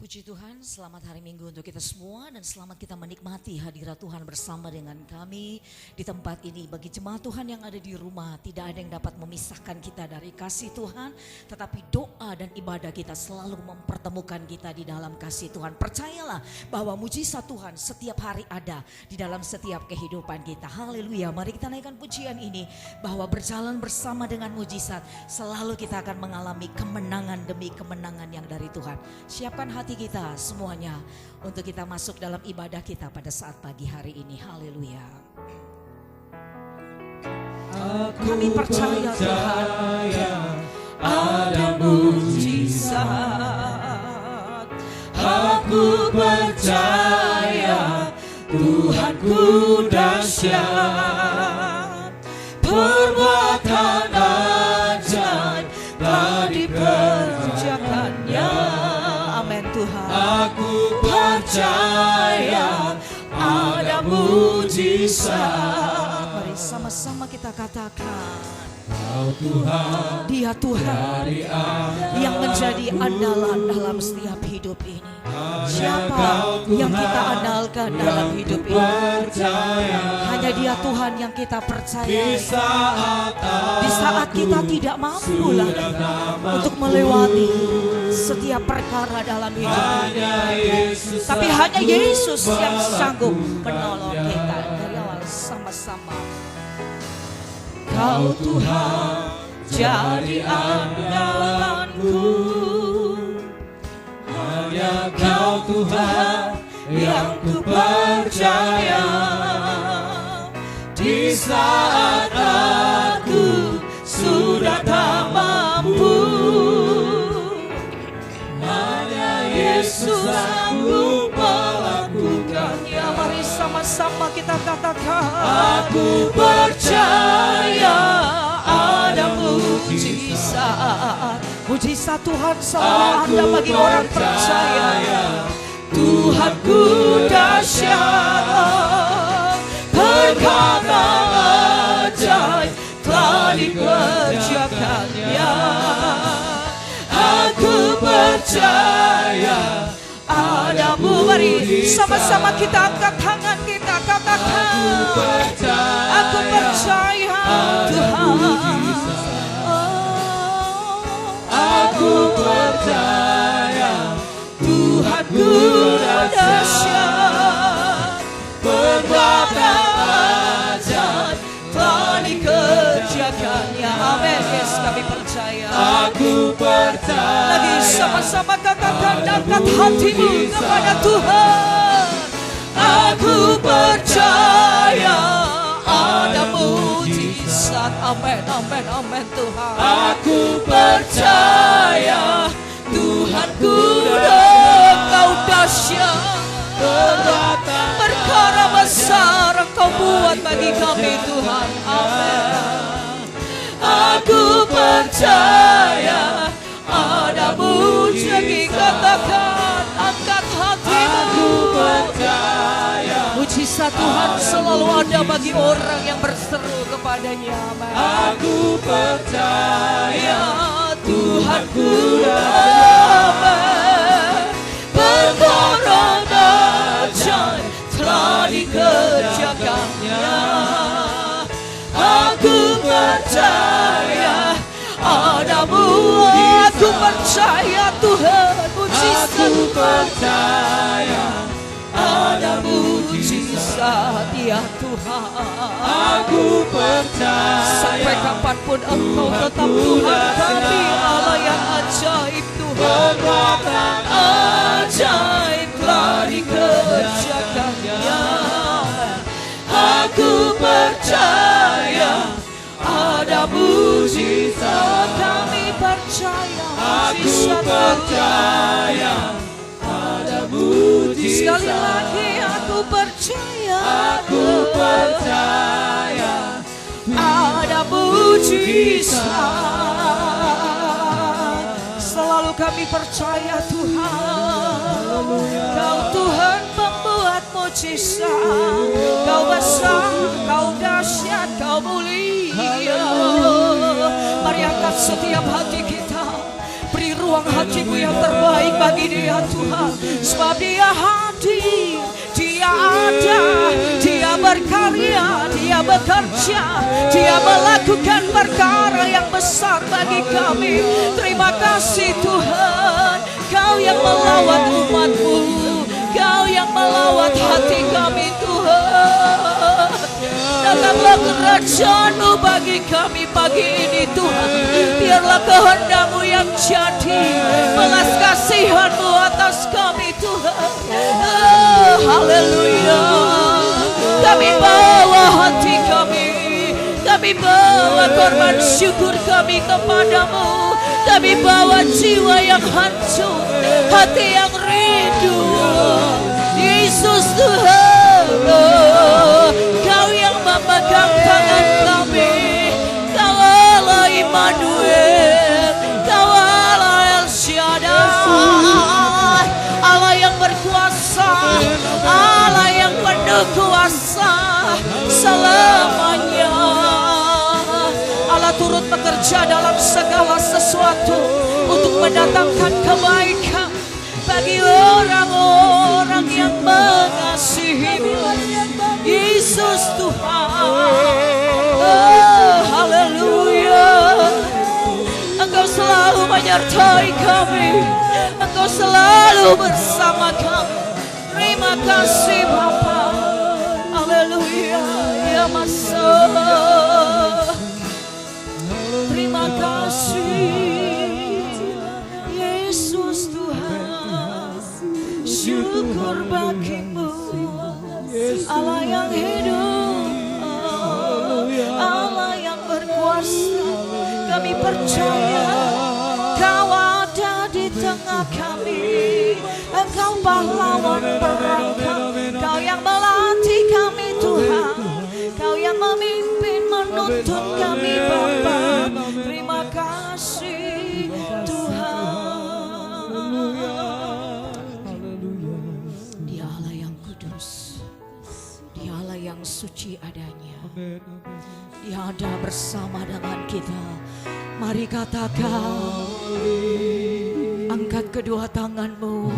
Puji Tuhan, selamat hari Minggu untuk kita semua dan selamat kita menikmati hadirat Tuhan bersama dengan kami di tempat ini. Bagi jemaat Tuhan yang ada di rumah, tidak ada yang dapat memisahkan kita dari kasih Tuhan, tetapi doa dan ibadah kita selalu mempertemukan kita di dalam kasih Tuhan. Percayalah bahwa mujizat Tuhan setiap hari ada di dalam setiap kehidupan kita. Haleluya, mari kita naikkan pujian ini bahwa berjalan bersama dengan mujizat selalu kita akan mengalami kemenangan demi kemenangan yang dari Tuhan. Siapkan hati kita semuanya untuk kita masuk dalam ibadah kita pada saat pagi hari ini. Haleluya. Kami percaya Tuhan ada mujizat. Aku percaya Tuhanku dahsyat. Perbuatan ajaib telah dikerjakannya. Amin Tuhan. Aku percaya ada mujizat. Mari sama-sama kita katakan, Kau Tuhan, Dia Tuhan yang menjadi andalan dalam setiap hidup ini. Siapa yang kita andalkan dalam hidup ini? Hanya Dia Tuhan yang kita percaya. Di saat kita tidak mampu lagi untuk melewati setiap perkara dalam hidup ini, tapi hanya Yesus yang sanggup menolong kita. Dari awal sama-sama. Kau Tuhan jadi andalanku, hanya Kau Tuhan yang ku percaya. Di saat aku sudah tak mampu, hanya Yesus sanggup melakukannya. Mari sama-sama kita katakan, Aku percaya ada mujizat. Mujizat Tuhan selalu ada bagi orang percaya. Tuhanku dahsyat. Perkara ajaib telah dikerjakannya. Aku percaya ada mari sama-sama kita angkat tangan kita katakan, aku percaya Tuhan. Aku percaya Tuhanku dahsyat. Perbuatan ajaib telah dikerjakannya. Amin. Yes, kami percaya. Aku percaya. Lagi sama-sama katakan, angkat hatimu kepada Tuhan. Aku percaya ada mujizat. Amin, amin, amin Tuhan. Aku Percaya Tuhanku Engkau dahsyat. Perkara besar Engkau buat bagi kami Tuhan. Amin. Aku percaya ada mujizat. Katakan, angkat hatimu. Aku percaya. Mujizat Tuhan selalu ada bagi orang yang berseru kepadanya. Amin. Aku percaya Tuhanku amin. Perkara ajaib telah dikerjakannya. Aku percaya ada mujizat. Aku percaya Tuhan mujizat. Aku percaya ada mujizat ya Tuhan. Aku percaya Sampai kapanpun Engkau tetap Tuhan kami, Allah yang ajaib Tuhan. Perbuatan ajaib telah dikerjakannya. Aku percaya ada mujizat. Kami percaya mujizat percaya ada mujizat. Sekali lagi aku percaya, Aku percaya ada mujizat. Selalu kami percaya Tuhan, Kau Tuhan pembuat mujizat. Kau besar, Kau dahsyat, Kau mulia. Mari angkat setiap hati kita, beri ruang hatimu yang terbaik bagi Dia Tuhan. Sebab Dia hadir, Dia ada, Dia berkarya, Dia bekerja, Dia melakukan perkara yang besar bagi kami. Terima kasih Tuhan, Kau yang melawat umat-Mu, Kau yang melawat hati kami Tuhan. Datanglah kerajaan-Mu bagi kami pagi ini Tuhan. Biarlah kehendak-Mu yang jadi, belas kasihan-Mu atas kami Tuhan. Haleluya. Kami bawa hati kami bawa korban syukur kami kepadamu. Kami bawa jiwa yang hancur, hati yang rindu. Yesus Tuhan, Kau yang memegang tangan kami. Kau Allah Immanuel, Kau Allah El Shaddai, Allah yang berkuasa, Allah yang penuh kuasa selamanya. Allah turut bekerja dalam segala sesuatu untuk mendatangkan kebaikan bagi orang-orang yang mengasihi-Mu. Yesus Tuhan, haleluya. Engkau selalu menyertai kami, Engkau selalu bersama kami. Terima kasih Bapa, haleluya. Ya Masa, terima kasih Yesus Tuhan. Syukur bagi-Mu, Allah yang hidup, Allah yang berkuasa. Kami percaya Kau ada di tengah kami. Engkau pahlawan perang kami, Kau yang melatih kami Tuhan, Kau yang memimpin menuntun kami Bapa. Terima kasih Tuhan. Dia Allah yang kudus, Dia Allah yang suci adanya. Dia ada bersama dengan kita. Mari katakan, angkat kedua tangan-Mu.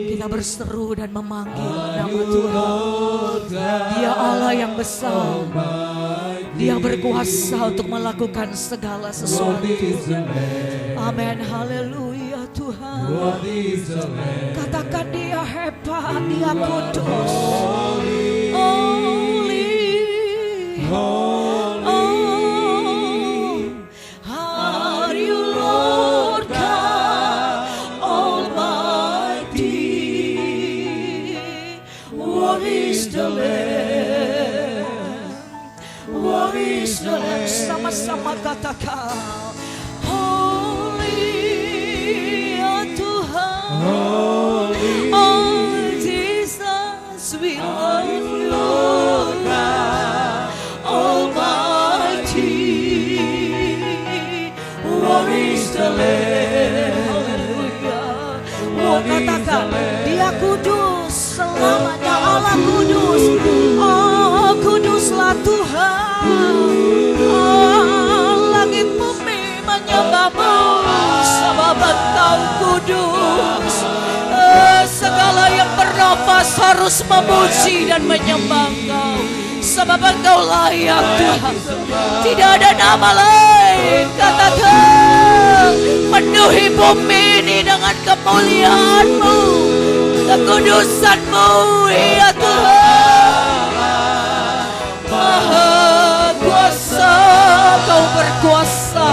Kita berseru dan memanggil nama Tuhan. Dia Allah yang besar, Dia berkuasa untuk melakukan segala sesuatu. Amin, haleluya Tuhan. Katakan Dia hebat, Dia kudus. Sama-sama katakan, Holy ya Tuhan, oh Jesus we love you, Almighty, what is the Lamb? Oh katakan, Dia kudus selamanya, Allah kudus, oh kuduslah Tuhan. Sebab Engkau kudus. Segala yang bernafas harus memuji dan menyembah Engkau. Sebab Engkau layak Tuhan. Tidak ada nama lain. Katakan, penuhi bumi ini dengan kemuliaan-Mu, kekudusan-Mu ya Tuhan. Maha kuasa, Kau berkuasa.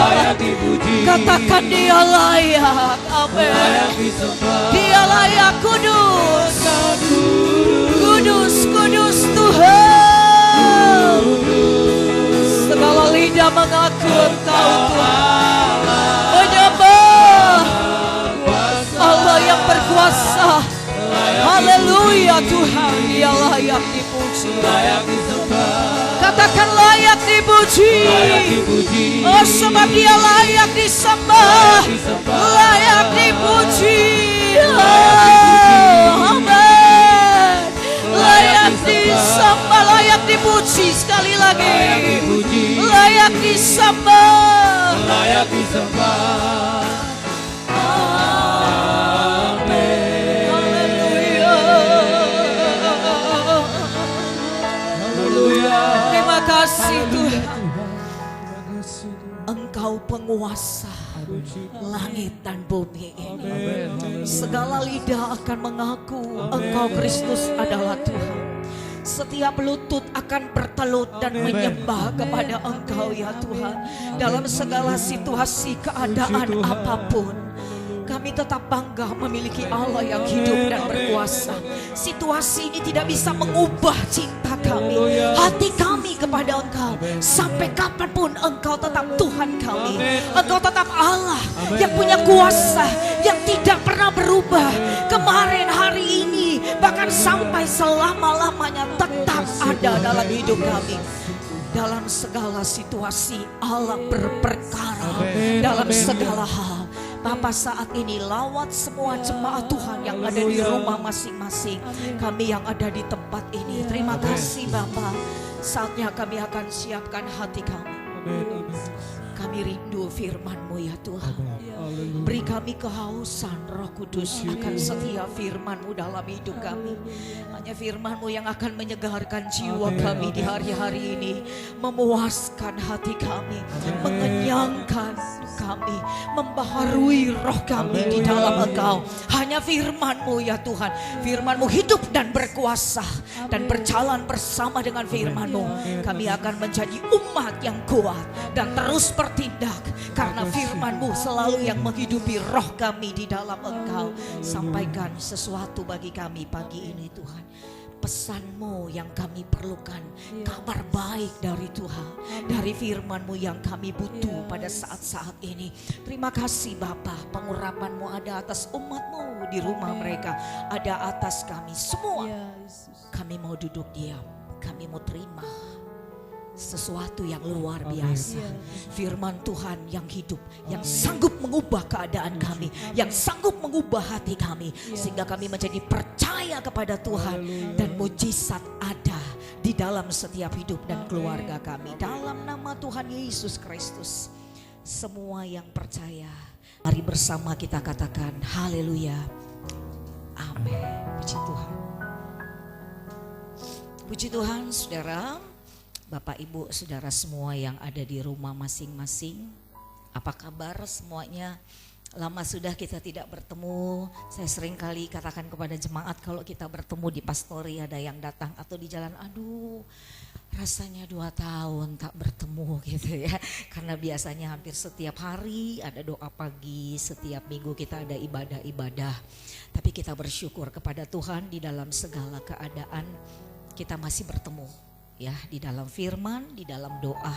Katakan Dia layak, amin. Dia layak kudus, kudus, kudus Tuhan. Segala lidah mengaku Engkau Tuhan. Tuhan, Dia layak dipuji. layak disembah, Katakan layak dipuji. layak dipuji, Oh, sebab Dia layak disembah, layak dipuji. Oh, amin. Layak disembah, layak dipuji. Sekali lagi, layak dipuji, layak disembah. layak disembah. Amin. Haleluya. Terima kasih Tuhan. Engkau penguasa langit dan bumi ini. Segala lidah akan mengaku Engkau Kristus adalah Tuhan. Setiap lutut akan bertelut dan menyembah kepada Engkau ya Tuhan. Dalam segala situasi keadaan apapun, kami tetap bangga memiliki Allah yang hidup dan berkuasa. Situasi ini tidak bisa mengubah cinta kami, hati kami kepada Engkau. Sampai kapanpun Engkau tetap Tuhan kami. Engkau tetap Allah yang punya kuasa, yang tidak pernah berubah. Kemarin, hari ini, bahkan sampai selama-lamanya tetap ada dalam hidup kami. Dalam segala situasi Allah berperkara. Dalam segala hal, Bapa, saat ini lawat semua jemaat Tuhan yang ada di rumah masing-masing. Kami yang ada di tempat ini, terima kasih Bapa. Saatnya kami akan siapkan hati kami. Kami rindu firman-Mu ya Tuhan. Beri kami kehausan Roh Kudus akan setiap firman-Mu dalam hidup kami. Hanya firman-Mu yang akan menyegarkan jiwa kami di hari-hari ini. Memuaskan hati kami, mengenyangkan kami, membaharui roh kami di dalam Engkau. Hanya firman-Mu ya Tuhan. Firman-Mu hidup dan berkuasa, dan berjalan bersama dengan firman-Mu. Kami akan menjadi umat yang kuat dan terus bertindak, karena firman-Mu selalu yang menghidupi roh kami di dalam Engkau. Sampaikan sesuatu bagi kami pagi ini Tuhan. Pesan-Mu yang kami perlukan, kabar baik dari Tuhan, dari firman-Mu yang kami butuh pada saat-saat ini. Terima kasih Bapa, pengurapan-Mu ada atas umat-Mu di rumah mereka, ada atas kami semua. Kami mau duduk diam, kami mau terima sesuatu yang luar biasa. Firman Tuhan yang hidup, yang sanggup mengubah keadaan kami, yang sanggup mengubah hati kami, sehingga kami menjadi percaya kepada Tuhan, dan mujizat ada di dalam setiap hidup dan keluarga kami. Dalam nama Tuhan Yesus Kristus, semua yang percaya, mari bersama kita katakan haleluya, amin. Puji Tuhan. Puji Tuhan, saudara, Bapak, Ibu, Saudara semua yang ada di rumah masing-masing. Apa kabar semuanya? Lama sudah kita tidak bertemu. Saya sering kali katakan kepada jemaat, kalau kita bertemu di pastori ada yang datang atau di jalan, aduh rasanya 2 tahun tak bertemu gitu ya. Karena biasanya hampir setiap hari ada doa pagi, setiap minggu kita ada ibadah-ibadah. Tapi kita bersyukur kepada Tuhan di dalam segala keadaan kita masih bertemu. Ya, di dalam firman, di dalam doa,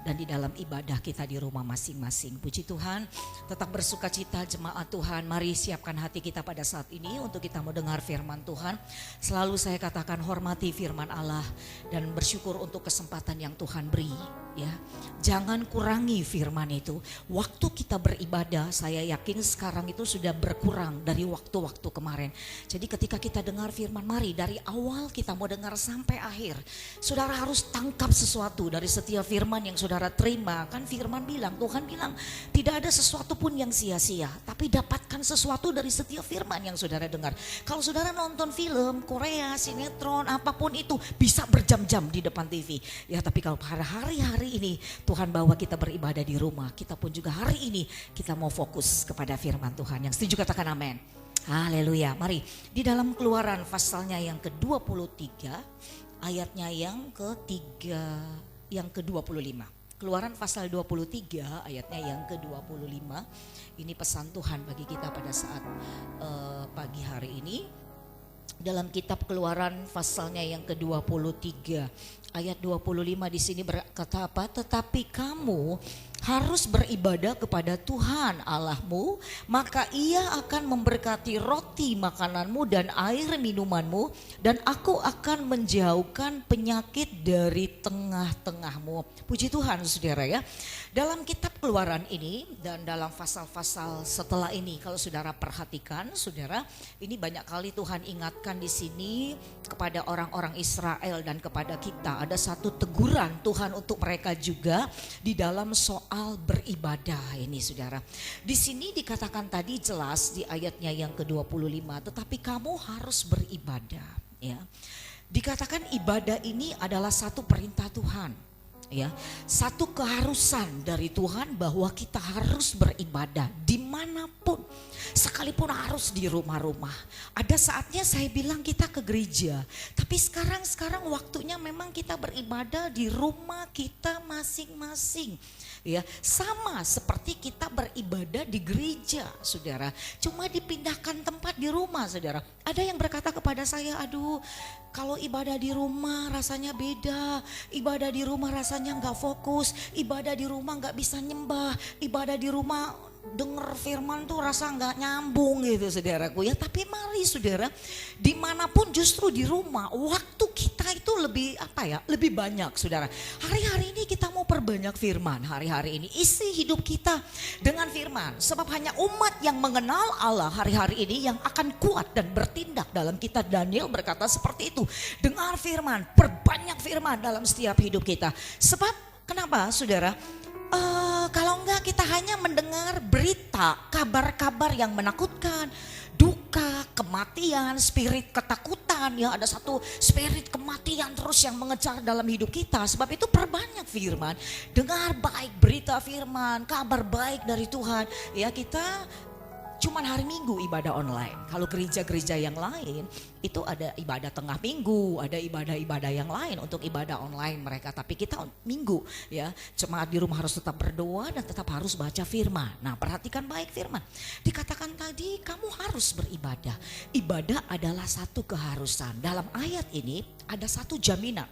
dan di dalam ibadah kita di rumah masing-masing. Puji Tuhan, tetap bersuka cita jemaat Tuhan. Mari siapkan hati kita pada saat ini untuk kita mendengar firman Tuhan. Selalu saya katakan hormati firman Allah dan bersyukur untuk kesempatan yang Tuhan beri. Ya, jangan kurangi firman itu. Waktu kita beribadah, saya yakin sekarang itu sudah berkurang dari waktu-waktu kemarin. Jadi ketika kita dengar firman, mari dari awal kita mau dengar sampai akhir. Saudara harus tangkap sesuatu dari setiap firman yang saudara terima. Kan firman bilang, Tuhan bilang tidak ada sesuatu pun yang sia-sia, tapi dapatkan sesuatu dari setiap firman yang saudara dengar. Kalau saudara nonton film Korea, sinetron, apapun itu bisa berjam-jam di depan TV. Ya, tapi kalau pada hari-hari ini Tuhan bawa kita beribadah di rumah, kita pun juga hari ini kita mau fokus kepada firman Tuhan. Yang setuju katakan amin. Haleluya. Mari di dalam Keluaran pasalnya yang ke-23 ayatnya yang ke-25. Keluaran pasal 23 ayatnya yang ke-25. Ini pesan Tuhan bagi kita pada saat pagi hari ini. Dalam kitab Keluaran pasalnya yang ke-23 ayat 25 di sini berkata apa? Tetapi kamu harus beribadah kepada Tuhan Allahmu, maka Ia akan memberkati roti makananmu dan air minumanmu, dan aku akan menjauhkan penyakit dari tengah-tengahmu. Puji Tuhan saudara ya. Dalam kitab Keluaran ini dan dalam pasal-pasal setelah ini, kalau saudara perhatikan saudara, ini banyak kali Tuhan ingatkan di sini kepada orang-orang Israel dan kepada kita. Ada satu teguran Tuhan untuk mereka juga di dalam soal beribadah ini saudara. Di sini dikatakan tadi jelas di ayatnya yang ke-25, tetapi kamu harus beribadah ya. Dikatakan ibadah ini adalah satu perintah Tuhan. Ya, satu keharusan dari Tuhan bahwa kita harus beribadah dimanapun, sekalipun harus di rumah-rumah. Ada saatnya saya bilang kita ke gereja, tapi sekarang waktunya memang kita beribadah di rumah kita masing-masing. Ya, sama seperti kita beribadah di gereja, saudara. Cuma dipindahkan tempat di rumah, saudara. Ada yang berkata kepada saya, aduh, kalau ibadah di rumah rasanya beda, ibadah di rumah rasanya nggak fokus, ibadah di rumah nggak bisa nyembah, ibadah di rumah dengar firman tuh rasa nggak nyambung gitu saudaraku ya. Tapi mari saudara, dimanapun justru di rumah waktu kita itu lebih banyak saudara. Hari-hari ini kita mau perbanyak firman, hari-hari ini isi hidup kita dengan firman. Sebab hanya umat yang mengenal Allah hari-hari ini yang akan kuat dan bertindak. Dalam kitab Daniel berkata seperti itu, dengar firman, perbanyak firman dalam setiap hidup kita. Sebab kenapa saudara? Kalau enggak kita hanya mendengar berita, kabar-kabar yang menakutkan, duka, kematian, spirit ketakutan ya, ada satu spirit kematian terus yang mengejar dalam hidup kita. Sebab itu perbanyak firman, dengar baik berita firman, kabar baik dari Tuhan. Ya kita cuman hari Minggu ibadah online. Kalau gereja-gereja yang lain itu ada ibadah tengah minggu, ada ibadah-ibadah yang lain untuk ibadah online mereka. Tapi kita Minggu ya, jemaat di rumah harus tetap berdoa dan tetap harus baca firman. Nah perhatikan baik firman. Dikatakan tadi kamu harus beribadah. Ibadah adalah satu keharusan. Dalam ayat ini ada satu jaminan.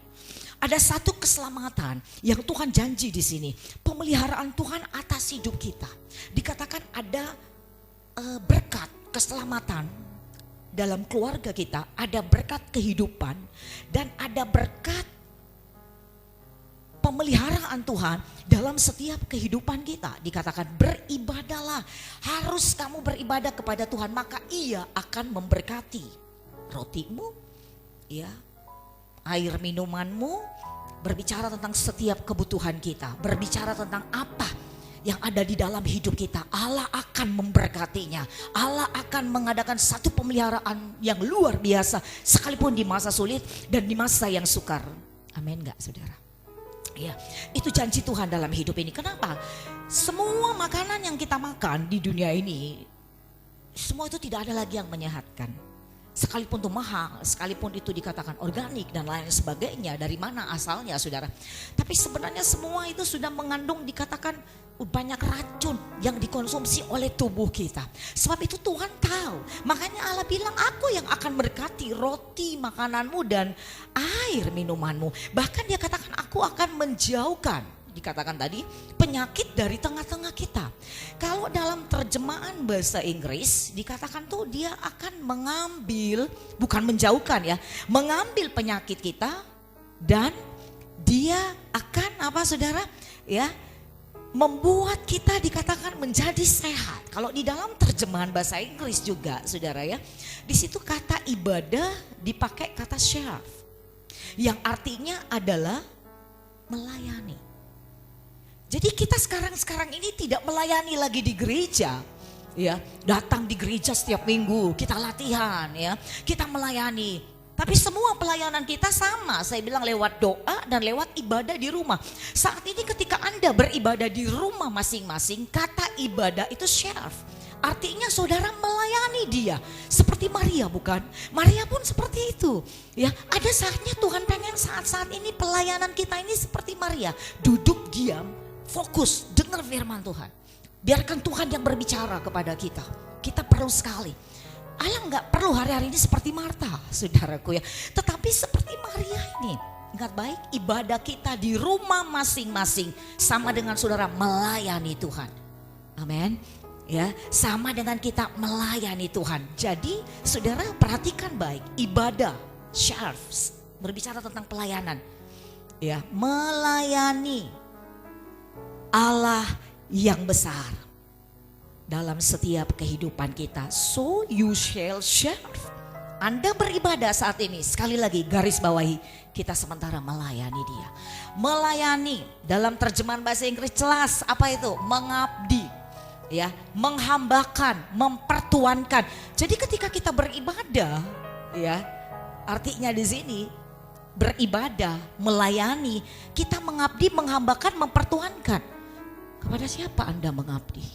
Ada satu keselamatan yang Tuhan janji di sini. Pemeliharaan Tuhan atas hidup kita. Dikatakan ada berkat keselamatan dalam keluarga kita, ada berkat kehidupan dan ada berkat pemeliharaan Tuhan dalam setiap kehidupan kita. Dikatakan beribadahlah, harus kamu beribadah kepada Tuhan, maka Ia akan memberkati rotimu, ya, air minumanmu, berbicara tentang setiap kebutuhan kita, berbicara tentang apa yang ada di dalam hidup kita. Allah akan memberkatinya. Allah akan mengadakan satu pemeliharaan yang luar biasa sekalipun di masa sulit dan di masa yang sukar. Amin enggak saudara? Ya, itu janji Tuhan dalam hidup ini. Kenapa? Semua makanan yang kita makan di dunia ini, semua itu tidak ada lagi yang menyehatkan. Sekalipun itu mahal, sekalipun itu dikatakan organik dan lain sebagainya, dari mana asalnya saudara. Tapi sebenarnya semua itu sudah mengandung dikatakan banyak racun yang dikonsumsi oleh tubuh kita. Sebab itu Tuhan tahu. Makanya Allah bilang, aku yang akan berkati roti makananmu dan air minumanmu. Bahkan dia katakan aku akan menjauhkan, dikatakan tadi, penyakit dari tengah-tengah kita. Kalau dalam terjemahan bahasa Inggris dikatakan tuh dia akan mengambil, bukan menjauhkan ya, mengambil penyakit kita dan dia akan apa saudara ya, membuat kita dikatakan menjadi sehat. Kalau di dalam terjemahan bahasa Inggris juga saudara ya, di situ kata ibadah dipakai kata serve, yang artinya adalah melayani. Jadi kita sekarang ini tidak melayani lagi di gereja, ya, datang di gereja setiap minggu, kita latihan, ya, kita melayani. Tapi semua pelayanan kita sama, saya bilang lewat doa dan lewat ibadah di rumah. Saat ini ketika Anda beribadah di rumah masing-masing, kata ibadah itu serve. Artinya saudara melayani dia. Seperti Maria bukan? Maria pun seperti itu. Ya, ada saatnya Tuhan pengen saat-saat ini pelayanan kita ini seperti Maria. Duduk diam, fokus, dengar firman Tuhan. Biarkan Tuhan yang berbicara kepada kita. Kita perlu sekali. Allah nggak perlu hari-hari ini seperti Marta, saudaraku ya. Tetapi seperti Maria ini. Ingat baik, ibadah kita di rumah masing-masing sama dengan saudara melayani Tuhan. Amin. Ya, sama dengan kita melayani Tuhan. Jadi saudara perhatikan baik, ibadah, sharps, berbicara tentang pelayanan. Ya, melayani Allah yang besar dalam setiap kehidupan kita. So you shall serve. Anda beribadah saat ini, sekali lagi garis bawahi, kita sementara melayani Dia. Melayani dalam terjemahan bahasa Inggris jelas apa itu? Mengabdi, ya, menghambakan, mempertuankan. Jadi ketika kita beribadah, ya, artinya di sini beribadah, melayani, kita mengabdi, menghambakan, mempertuankan. Kepada siapa Anda mengabdi?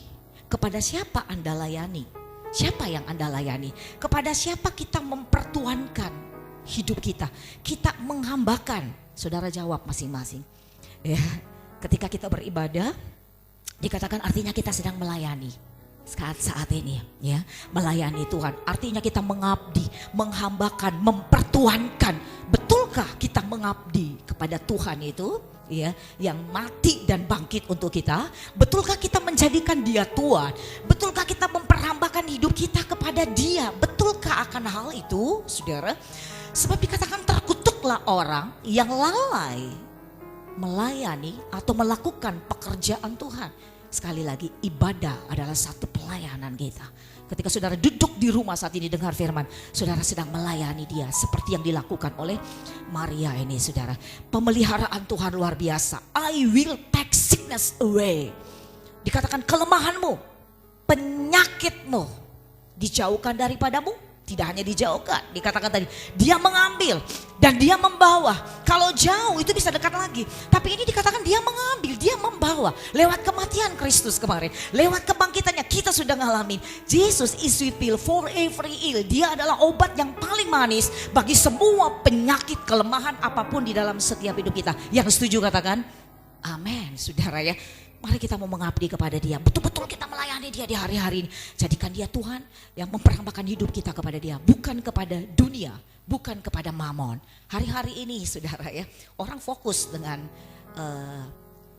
Kepada siapa Anda layani? Siapa yang Anda layani? Kepada siapa kita mempertuankan hidup kita? Kita menghambakan. Saudara jawab masing-masing. Ya, ketika kita beribadah, dikatakan artinya kita sedang melayani. Saat ini, ya, melayani Tuhan. Artinya kita mengabdi, menghambakan, mempertuankan. Betulkah kita mengabdi kepada Tuhan itu? Ya, yang mati dan bangkit untuk kita? Betulkah kita menjadikan Dia Tuhan? Betulkah kita memperhambakan hidup kita kepada Dia? Betulkah akan hal itu, saudara? Sebab dikatakan terkutuklah orang yang lalai melayani atau melakukan pekerjaan Tuhan. Sekali lagi, ibadah adalah satu pelayanan kita. Ketika saudara duduk di rumah saat ini dengar firman, saudara sedang melayani Dia seperti yang dilakukan oleh Maria ini, saudara. Pemeliharaan Tuhan luar biasa. I will take sickness away. Dikatakan kelemahanmu, penyakitmu dijauhkan daripadamu. Tidak hanya dijauhkan, dikatakan tadi, Dia mengambil dan Dia membawa. Kalau jauh itu bisa dekat lagi, tapi ini dikatakan Dia mengambil, Dia membawa. Lewat kematian Kristus kemarin, lewat kebangkitannya kita sudah ngalamin. Jesus is sweet pill for every ill. Dia adalah obat yang paling manis bagi semua penyakit, kelemahan apapun di dalam setiap hidup kita. Yang setuju katakan amin, saudara ya. Mari kita mau mengabdi kepada Dia. Betul-betul kita melayani Dia di hari-hari ini. Jadikan Dia Tuhan yang memperhambakan hidup kita kepada Dia. Bukan kepada dunia, bukan kepada mamon. Hari-hari ini saudara ya, orang fokus dengan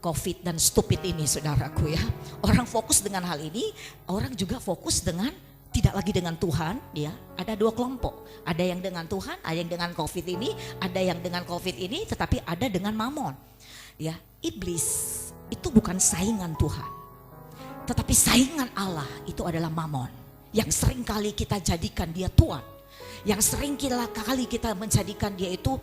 COVID dan stupid ini saudaraku ya. Orang fokus dengan hal ini, orang juga fokus dengan tidak lagi dengan Tuhan ya. Ada dua kelompok. Ada yang dengan Tuhan, ada yang dengan COVID ini, ada yang dengan COVID ini, tetapi ada dengan mamon. Ya, iblis itu bukan saingan Tuhan, tetapi saingan Allah itu adalah mamon. Yang sering kali kita jadikan dia Tuhan, yang sering kali kita menjadikan dia itu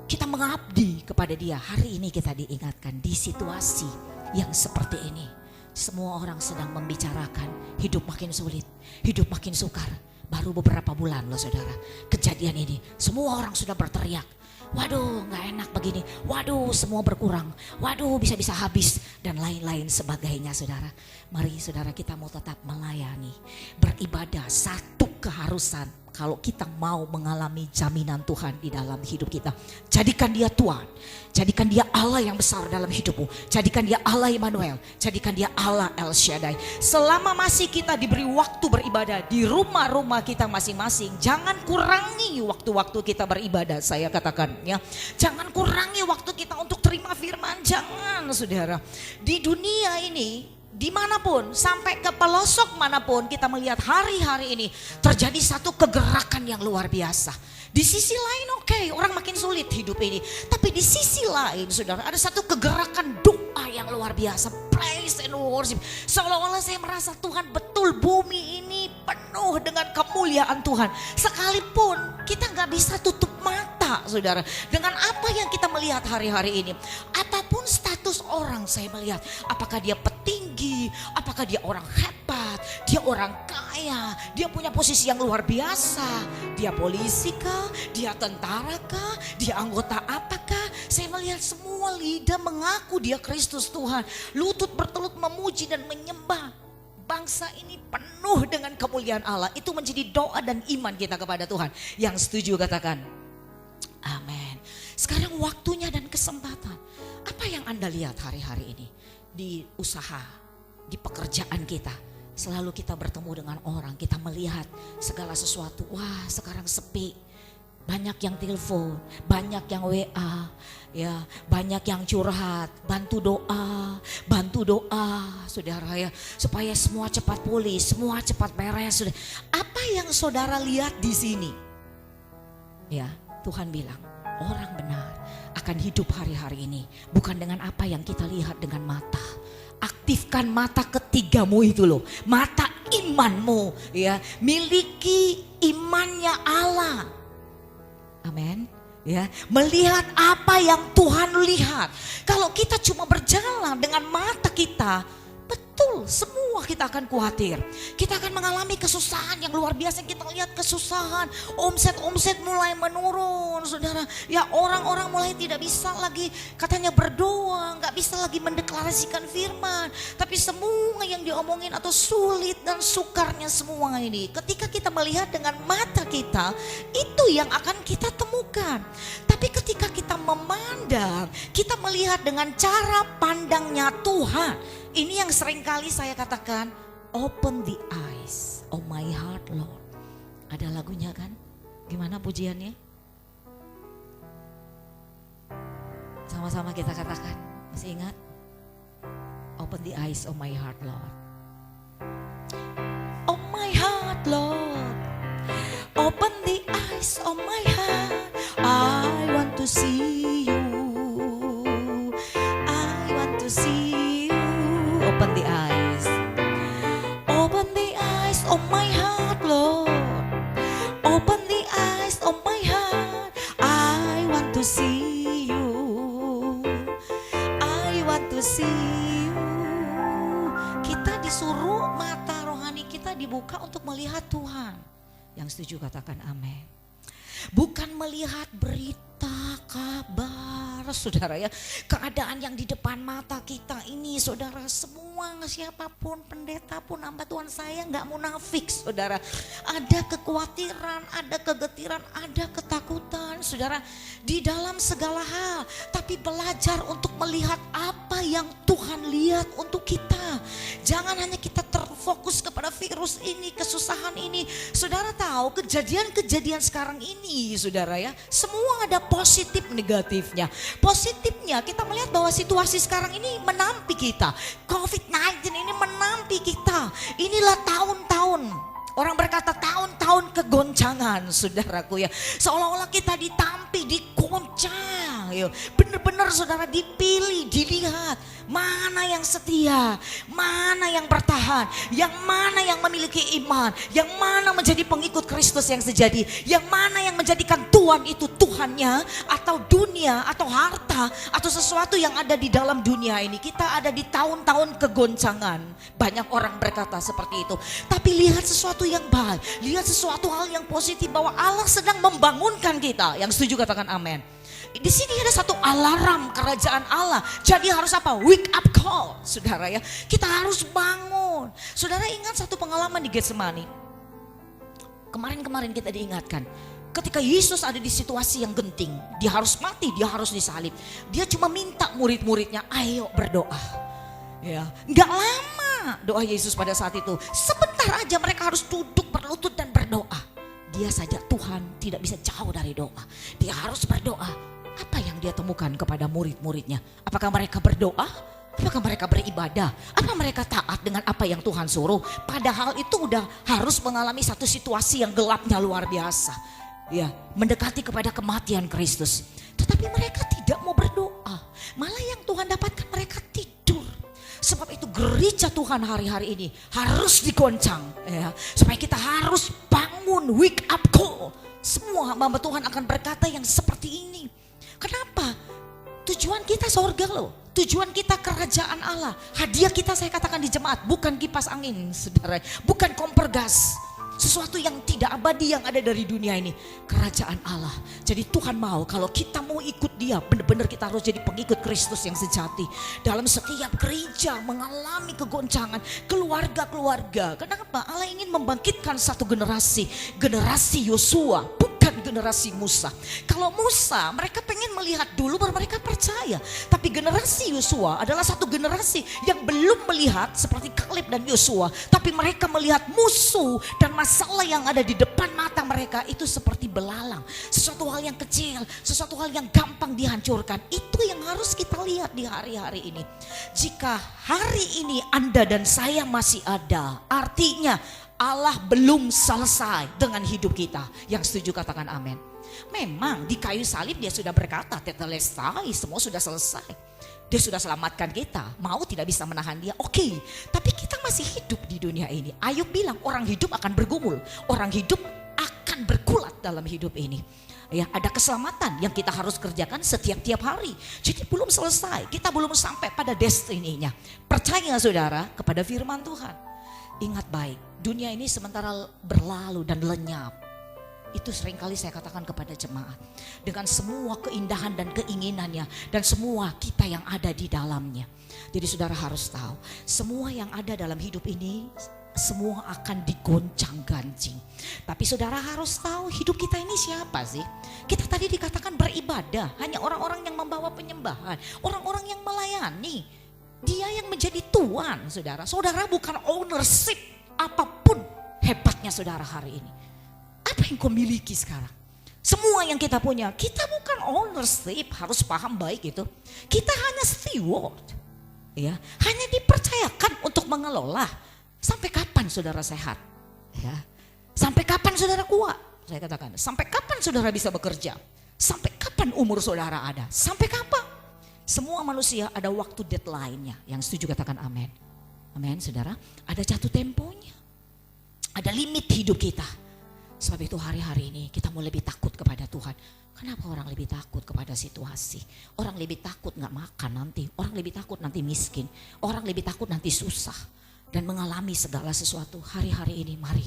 kita mengabdi kepada dia. Hari ini kita diingatkan di situasi yang seperti ini, semua orang sedang membicarakan hidup makin sulit, hidup makin sukar. Baru beberapa bulan loh saudara, kejadian ini semua orang sudah berteriak, waduh gak enak begini, waduh semua berkurang, waduh bisa-bisa habis dan lain-lain sebagainya saudara. Mari saudara kita mau tetap melayani, beribadah, satu keharusan kalau kita mau mengalami jaminan Tuhan di dalam hidup kita. Jadikan dia Tuhan, jadikan dia Allah yang besar dalam hidupmu, jadikan dia Allah Immanuel, jadikan dia Allah El Shaddai. Selama masih kita diberi waktu beribadah di rumah-rumah kita masing-masing, jangan kurangi waktu-waktu kita beribadah. Saya katakan ya, jangan kurangi waktu kita untuk terima firman, jangan saudara. Di dunia ini dimanapun, sampai ke pelosok manapun kita melihat hari-hari ini terjadi satu kegerakan yang luar biasa. Di sisi lain orang makin sulit hidup ini, tapi di sisi lain saudara ada satu kegerakan doa yang luar biasa, praise and worship. Seolah-olah saya merasa Tuhan betul bumi ini penuh dengan kemuliaan Tuhan. Sekalipun kita gak bisa tutup mata saudara dengan apa yang kita melihat hari-hari ini. Apapun status orang saya melihat, apakah dia petinggi, apakah dia orang hebat, dia orang kaya, dia punya posisi yang luar biasa, dia polisi kah, dia tentara kah, dia anggota apakah. Saya melihat semua lidah mengaku dia Kristus Tuhan, lutut bertelut memuji dan menyembah. Bangsa ini penuh dengan kemuliaan Allah. Itu menjadi doa dan iman kita kepada Tuhan. Yang setuju katakan amin. Sekarang waktunya dan kesempatan. Apa yang Anda lihat hari-hari ini di usaha, di pekerjaan kita? Selalu kita bertemu dengan orang, kita melihat segala sesuatu. Wah, sekarang sepi. Banyak yang telepon, banyak yang WA, ya, banyak yang curhat, bantu doa, saudara ya, supaya semua cepat pulih, semua cepat beres. Apa yang saudara lihat di sini? Ya, Tuhan bilang, orang benar akan hidup hari-hari ini bukan dengan apa yang kita lihat dengan mata. Aktifkan mata ketigamu itu loh, mata imanmu, ya, miliki imannya Allah. Amin. Ya, melihat apa yang Tuhan lihat. Kalau kita cuma berjalan dengan mata kita, betul semua kita akan khawatir. Kita akan mengalami kesusahan yang luar biasa. Kita lihat kesusahan, omset mulai menurun, saudara. Ya, orang-orang mulai tidak bisa lagi katanya berdoa, nggak bisa lagi mendeklarasikan firman. Tapi semua yang diomongin atau sulit dan sukarnya semua ini, ketika kita melihat dengan mata kita, itu yang akan kita temukan. Tapi ketika kita memandang, kita melihat dengan cara pandangnya Tuhan. Ini yang seringkali saya katakan, open the eyes of my heart Lord. Ada lagunya kan? Gimana pujiannya? Sama-sama kita katakan, masih ingat? Open the eyes of my heart Lord. Oh my heart Lord, open the eyes of my heart. I want to see you, I want to see you. Open the eyes of my heart Lord, open the eyes of my heart. I want to see you, I want to see you. Kita disuruh mata rohani kita dibuka untuk melihat Tuhan. Yang setuju katakan amin. Bukan melihat berita, kabar, saudara ya. Keadaan yang di depan mata kita ini, saudara, semua siapapun, pendeta pun, hamba Tuhan, saya nggak munafik, saudara. Ada kekhawatiran, ada kegetiran, ada ketakutan, saudara. Di dalam segala hal, tapi belajar untuk melihat apa yang Tuhan lihat untuk kita. Jangan hanya kita terfokus kepada virus ini, kesusahan ini. Saudara tahu kejadian-kejadian sekarang ini, saudara ya, semua ada positif negatifnya. Positifnya kita melihat bahwa situasi sekarang ini menampi kita. COVID-19 ini menampi kita. Inilah tahun-tahun, orang berkata tahun-tahun kegoncangan, saudaraku ya. Seolah-olah kita ditampi, digoncang. Benar-benar saudara dipilih, dilihat. Mana yang setia, mana yang bertahan, yang mana yang memiliki iman, yang mana menjadi pengikut Kristus yang sejati, yang mana yang menjadikan Tuhan itu Tuhannya, atau dunia, atau harta, atau sesuatu yang ada di dalam dunia ini. Kita ada di tahun-tahun kegoncangan. Banyak orang berkata seperti itu. Tapi lihat sesuatu yang baik, lihat sesuatu hal yang positif, bahwa Allah sedang membangunkan kita. Yang setuju katakan amin. Di sini ada satu alarm kerajaan Allah. Jadi harus apa? Wake up call, saudara ya. Kita harus bangun. Saudara ingat satu pengalaman di Getsemani. Kemarin kita diingatkan. Ketika Yesus ada di situasi yang genting, dia harus mati, dia harus disalib. Dia cuma minta murid-muridnya, ayo berdoa. Ya, nggak lama doa Yesus pada saat itu. Sebentar aja mereka harus duduk berlutut dan berdoa. Dia saja, Tuhan tidak bisa jauh dari doa. Dia harus berdoa. Apa yang dia temukan kepada murid-muridnya? Apakah mereka berdoa? Apakah mereka beribadah? Apa mereka taat dengan apa yang Tuhan suruh? Padahal itu udah harus mengalami satu situasi yang gelapnya luar biasa. Ya, mendekati kepada kematian Kristus. Tetapi mereka tidak mau berdoa. Malah yang Tuhan dapatkan mereka tidur. Sebab itu gereja Tuhan hari-hari ini harus digoncang. Ya, supaya kita harus bangun, wake up call. Semua hamba Tuhan akan berkata yang seperti ini. Kenapa? Tujuan kita surga loh. Tujuan kita kerajaan Allah. Hadiah kita, saya katakan di jemaat, bukan kipas angin, saudara. Bukan kompor gas. Sesuatu yang tidak abadi yang ada dari dunia ini. Kerajaan Allah. Jadi Tuhan mau kalau kita mau ikut dia, benar-benar kita harus jadi pengikut Kristus yang sejati. Dalam setiap gereja mengalami kegoncangan, keluarga-keluarga. Kenapa? Allah ingin membangkitkan satu generasi. Generasi Yosua, bukan generasi Musa. Kalau Musa, mereka pengen melihat dulu baru mereka percaya. Tapi generasi Yosua adalah satu generasi yang belum melihat seperti Kaleb dan Yosua. Tapi mereka melihat musuh dan masalah yang ada di depan mata mereka itu seperti belalang. Sesuatu hal yang kecil, sesuatu hal yang gampang dihancurkan. Itu yang harus kita lihat di hari-hari ini. Jika hari ini Anda dan saya masih ada, artinya Allah belum selesai dengan hidup kita. Yang setuju katakan amin. Memang di kayu salib dia sudah berkata, tetelestai, semua sudah selesai. Dia sudah selamatkan kita, mau tidak bisa menahan dia. Oke, tapi kita masih hidup di dunia ini. Ayub bilang orang hidup akan bergumul, orang hidup akan bergulat dalam hidup ini. Ya, ada keselamatan yang kita harus kerjakan setiap hari. Jadi belum selesai, kita belum sampai pada destininya. Percaya saudara kepada firman Tuhan. Ingat baik, dunia ini sementara berlalu dan lenyap. Itu seringkali saya katakan kepada jemaat. Dengan semua keindahan dan keinginannya dan semua kita yang ada di dalamnya. Jadi saudara harus tahu, semua yang ada dalam hidup ini semua akan digoncang ganjing. Tapi saudara harus tahu hidup kita ini siapa sih? Kita tadi dikatakan beribadah, hanya orang-orang yang membawa penyembahan, orang-orang yang melayani. Dia yang menjadi tuan, saudara. Saudara bukan ownership apapun hebatnya saudara hari ini. Apa yang kau miliki sekarang? Semua yang kita punya, kita bukan ownership, harus paham baik itu. Kita hanya steward, ya, hanya dipercayakan untuk mengelola. Sampai kapan saudara sehat? Ya, sampai kapan saudara kuat? Saya katakan, sampai kapan saudara bisa bekerja? Sampai kapan umur saudara ada? Sampai kapan? Semua manusia ada waktu deadline-nya. Yang setuju katakan amin. Amin saudara. Ada jatuh temponya. Ada limit hidup kita. Sebab itu hari-hari ini kita mau lebih takut kepada Tuhan. Kenapa orang lebih takut kepada situasi? Orang lebih takut gak makan nanti. Orang lebih takut nanti miskin. Orang lebih takut nanti susah. Dan mengalami segala sesuatu. Hari-hari ini mari.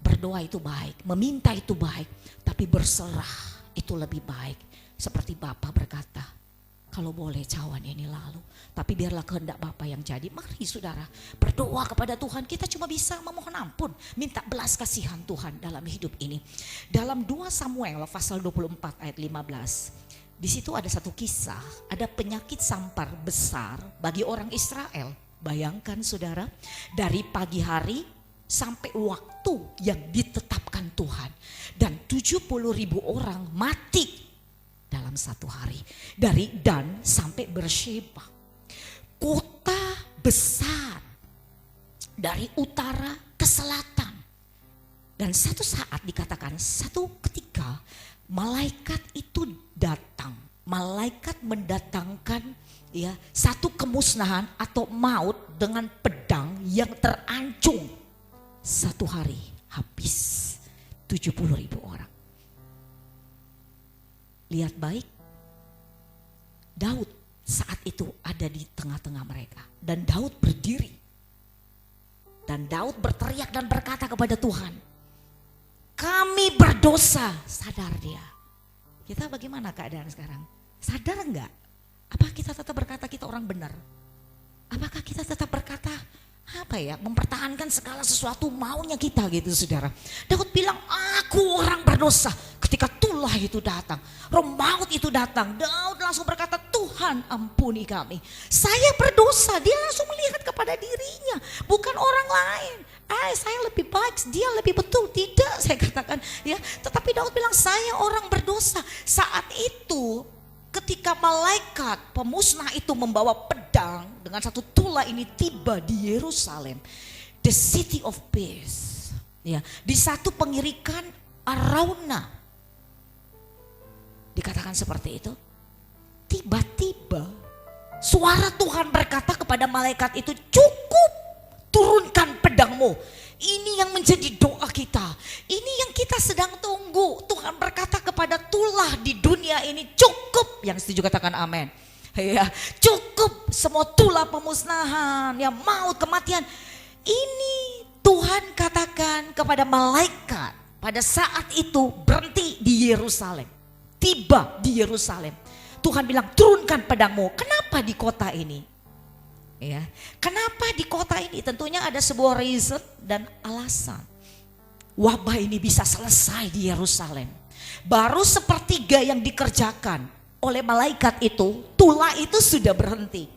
Berdoa itu baik. Meminta itu baik. Tapi berserah itu lebih baik. Seperti Bapa berkata. Kalau boleh cawan ini lalu, tapi biarlah kehendak Bapa yang jadi. Mari saudara berdoa kepada Tuhan. Kita cuma bisa memohon ampun, minta belas kasihan Tuhan dalam hidup ini. Dalam 2 Samuel pasal 24 ayat 15. Di situ ada satu kisah, ada penyakit sampar besar bagi orang Israel. Bayangkan saudara, dari pagi hari sampai waktu yang ditetapkan Tuhan. Dan 70.000 orang mati dalam satu hari. Dari Dan sampai Beersheba. Kota besar. Dari utara ke selatan. Dan satu saat dikatakan, satu ketika malaikat itu datang. Malaikat mendatangkan ya satu kemusnahan atau maut dengan pedang yang terancung. Satu hari habis 70.000 orang. Lihat baik, Daud saat itu ada di tengah-tengah mereka. Dan Daud berdiri. Dan Daud berteriak dan berkata kepada Tuhan, kami berdosa. Sadar dia. Kita bagaimana keadaan sekarang? Sadar enggak? Apa kita tetap berkata kita orang benar? Apakah kita tetap berkata mempertahankan segala sesuatu maunya kita gitu saudara. Daud bilang, aku orang berdosa. Ketika tulah itu datang, roh maut itu datang, Daud langsung berkata, Tuhan ampuni kami. Saya berdosa. Dia langsung melihat kepada dirinya, bukan orang lain. Saya lebih baik, dia lebih betul. Tidak, saya katakan ya. Tetapi Daud bilang, saya orang berdosa. Saat itu ketika malaikat pemusnah itu membawa pedang dengan satu tulah ini tiba di Yerusalem, the city of peace, ya, di satu pengirikan Arauna, dikatakan seperti itu. Tiba-tiba suara Tuhan berkata kepada malaikat itu, cukup, turunkan pedangmu. Ini yang menjadi doa kita. Ini yang kita sedang tunggu. Tuhan berkata kepada tulah di dunia ini, cukup. Yang setuju katakan amin. Ya, cukup semua tulah pemusnahan, ya, maut, kematian. Ini Tuhan katakan kepada malaikat pada saat itu berhenti di Yerusalem. Tiba di Yerusalem. Tuhan bilang, turunkan pedangmu. Kenapa di kota ini? Ya, kenapa di kota ini? Tentunya ada sebuah reason dan alasan. Wabah ini bisa selesai di Yerusalem. Baru sepertiga yang dikerjakan oleh malaikat itu, tulah itu sudah berhenti.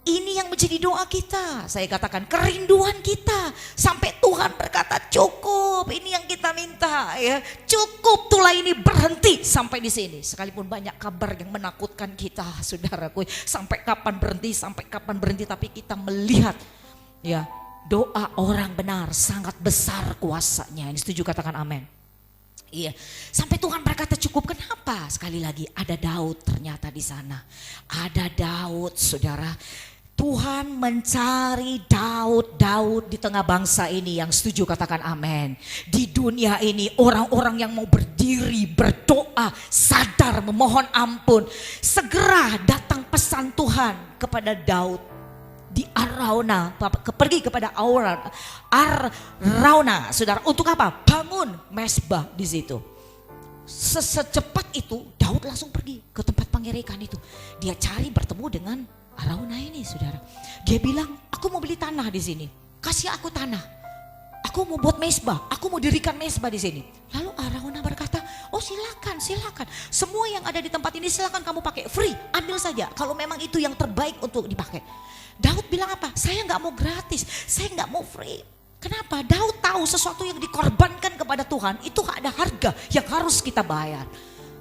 Ini yang menjadi doa kita. Saya katakan kerinduan kita. Sampai Tuhan berkata cukup, ini yang kita minta ya. Cukup, tulah ini berhenti sampai di sini. Sekalipun banyak kabar yang menakutkan kita, saudaraku. Sampai kapan berhenti, tapi kita melihat ya, doa orang benar sangat besar kuasanya. Ini setuju, katakan amin. Iya, sampai Tuhan berkata cukup. Kenapa? Sekali lagi ada Daud ternyata di sana. Ada Daud, saudara. Tuhan mencari Daud di tengah bangsa ini yang setuju, katakan amin. Di dunia ini orang-orang yang mau berdiri, berdoa, sadar, memohon ampun. Segera datang pesan Tuhan kepada Daud di Arauna, pergi kepada Arauna, saudara. Untuk apa? Bangun mesbah di situ. Secepat itu Daud langsung pergi ke tempat pengirikan itu. Dia cari bertemu dengan Arauna ini, saudara. Dia bilang, aku mau beli tanah di sini. Kasih aku tanah. Aku mau buat mesbah. Aku mau dirikan mesbah di sini. Lalu Arauna berkata, oh silakan. Semua yang ada di tempat ini silakan kamu pakai, free. Ambil saja. Kalau memang itu yang terbaik untuk dipakai. Daud bilang apa? Saya nggak mau gratis. Saya nggak mau free. Kenapa? Daud tahu sesuatu yang dikorbankan kepada Tuhan itu ada harga yang harus kita bayar.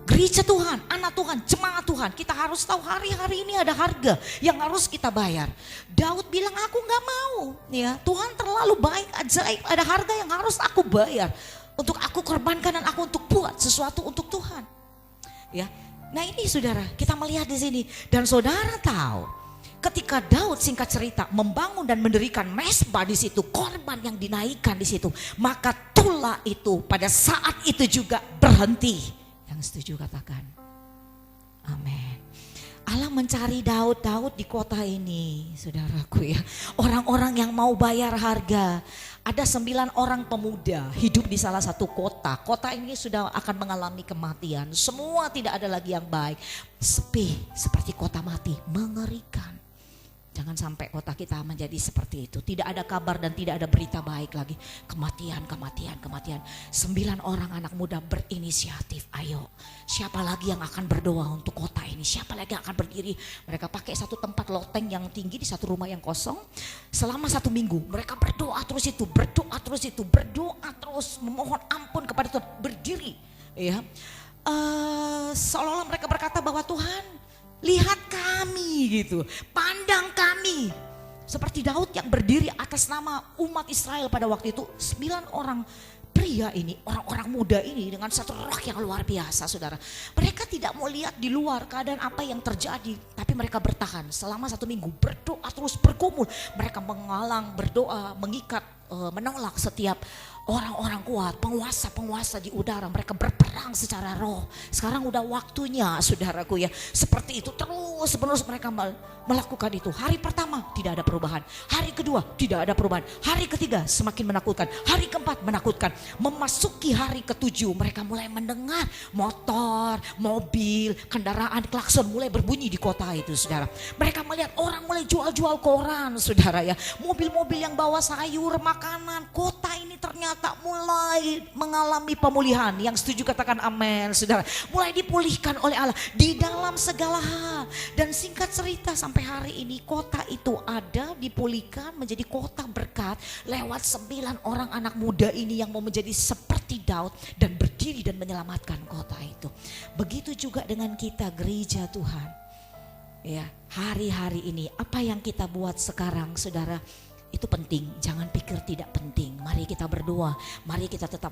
Gereja Tuhan, anak Tuhan, jemaat Tuhan, kita harus tahu hari-hari ini ada harga yang harus kita bayar. Daud bilang, aku gak mau, ya Tuhan terlalu baik, ajaib, ada harga yang harus aku bayar untuk aku korbankan dan aku untuk buat sesuatu untuk Tuhan. Ya, nah ini saudara, kita melihat di sini dan saudara tahu, ketika Daud singkat cerita membangun dan mendirikan mesbah di situ, korban yang dinaikkan di situ, maka tulah itu pada saat itu juga berhenti. Yang setuju katakan amin. Allah mencari Daud di kota ini, saudaraku ya. Orang-orang yang mau bayar harga. Ada 9 orang pemuda hidup di salah satu kota. Kota ini sudah akan mengalami kematian. Semua tidak ada lagi yang baik. Sepi seperti kota mati, mengerikan. Jangan sampai kota kita menjadi seperti itu. Tidak ada kabar dan tidak ada berita baik lagi. Kematian. 9 orang anak muda berinisiatif. Ayo, siapa lagi yang akan berdoa untuk kota ini? Siapa lagi yang akan berdiri? Mereka pakai satu tempat loteng yang tinggi di satu rumah yang kosong. Selama 1 minggu mereka berdoa terus, memohon ampun kepada Tuhan. Berdiri ya. Seolah-olah mereka berkata bahwa Tuhan, lihat kami gitu, pandang kami. Seperti Daud yang berdiri atas nama umat Israel pada waktu itu. 9 orang pria ini, orang-orang muda ini dengan satu roh yang luar biasa, saudara. Mereka tidak mau lihat di luar keadaan apa yang terjadi, tapi mereka bertahan selama 1 minggu, berdoa terus, bergumul. Mereka mengalang, berdoa, mengikat, menolak setiap orang-orang kuat, penguasa di udara. Mereka berperang secara roh. Sekarang udah waktunya, saudaraku ya. Seperti itu terus menerus mereka melakukan itu. Hari pertama tidak ada perubahan. Hari kedua tidak ada perubahan. Hari ketiga semakin menakutkan. Hari keempat menakutkan. Memasuki hari ketujuh mereka mulai mendengar motor, mobil, kendaraan, klakson mulai berbunyi di kota itu, saudara. Mereka melihat orang mulai jual-jual koran, saudara ya. Mobil-mobil yang bawa sayur, makanan. Kota ini ternyata mulai mengalami pemulihan. Yang setuju katakan amin, saudara. Mulai dipulihkan oleh Allah di dalam segala hal. Dan singkat cerita sampai hari ini kota itu ada, dipulihkan menjadi kota berkat lewat 9 orang anak muda ini yang mau menjadi seperti Daud dan berdiri dan menyelamatkan kota itu. Begitu juga dengan kita, gereja Tuhan. Ya, hari-hari ini apa yang kita buat sekarang, saudara, itu penting, jangan pikir tidak penting. Mari kita berdoa, mari kita tetap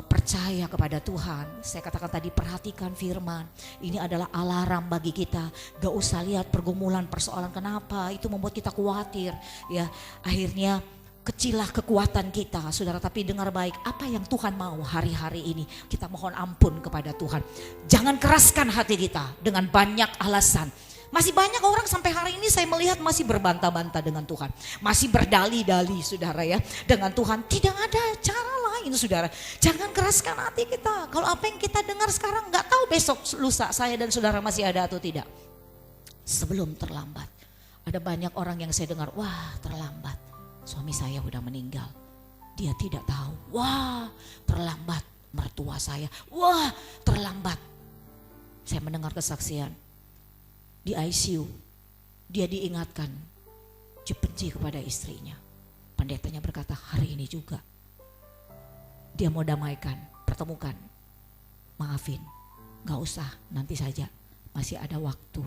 percaya kepada Tuhan. Saya katakan tadi, perhatikan firman. Ini adalah alarm bagi kita. Gak usah lihat pergumulan, persoalan kenapa itu membuat kita khawatir. Ya, akhirnya kecillah kekuatan kita, saudara. Tapi dengar baik, apa yang Tuhan mau hari-hari ini, kita mohon ampun kepada Tuhan. Jangan keraskan hati kita dengan banyak alasan. Masih banyak orang sampai hari ini saya melihat masih berbantah-bantah dengan Tuhan. Masih berdali-dali, saudara ya, dengan Tuhan. Tidak ada cara lain, saudara. Jangan keraskan hati kita. Kalau apa yang kita dengar sekarang gak tahu besok lusa saya dan saudara masih ada atau tidak. Sebelum terlambat. Ada banyak orang yang saya dengar, wah terlambat. Suami saya udah meninggal. Dia tidak tahu, wah terlambat. mertua saya. Wah, terlambat. Saya mendengar kesaksian di ICU. Dia diingatkan, benci kepada istrinya. Pendetanya berkata, hari ini juga dia mau damaikan, pertemukan, maafin, gak usah, nanti saja, masih ada waktu.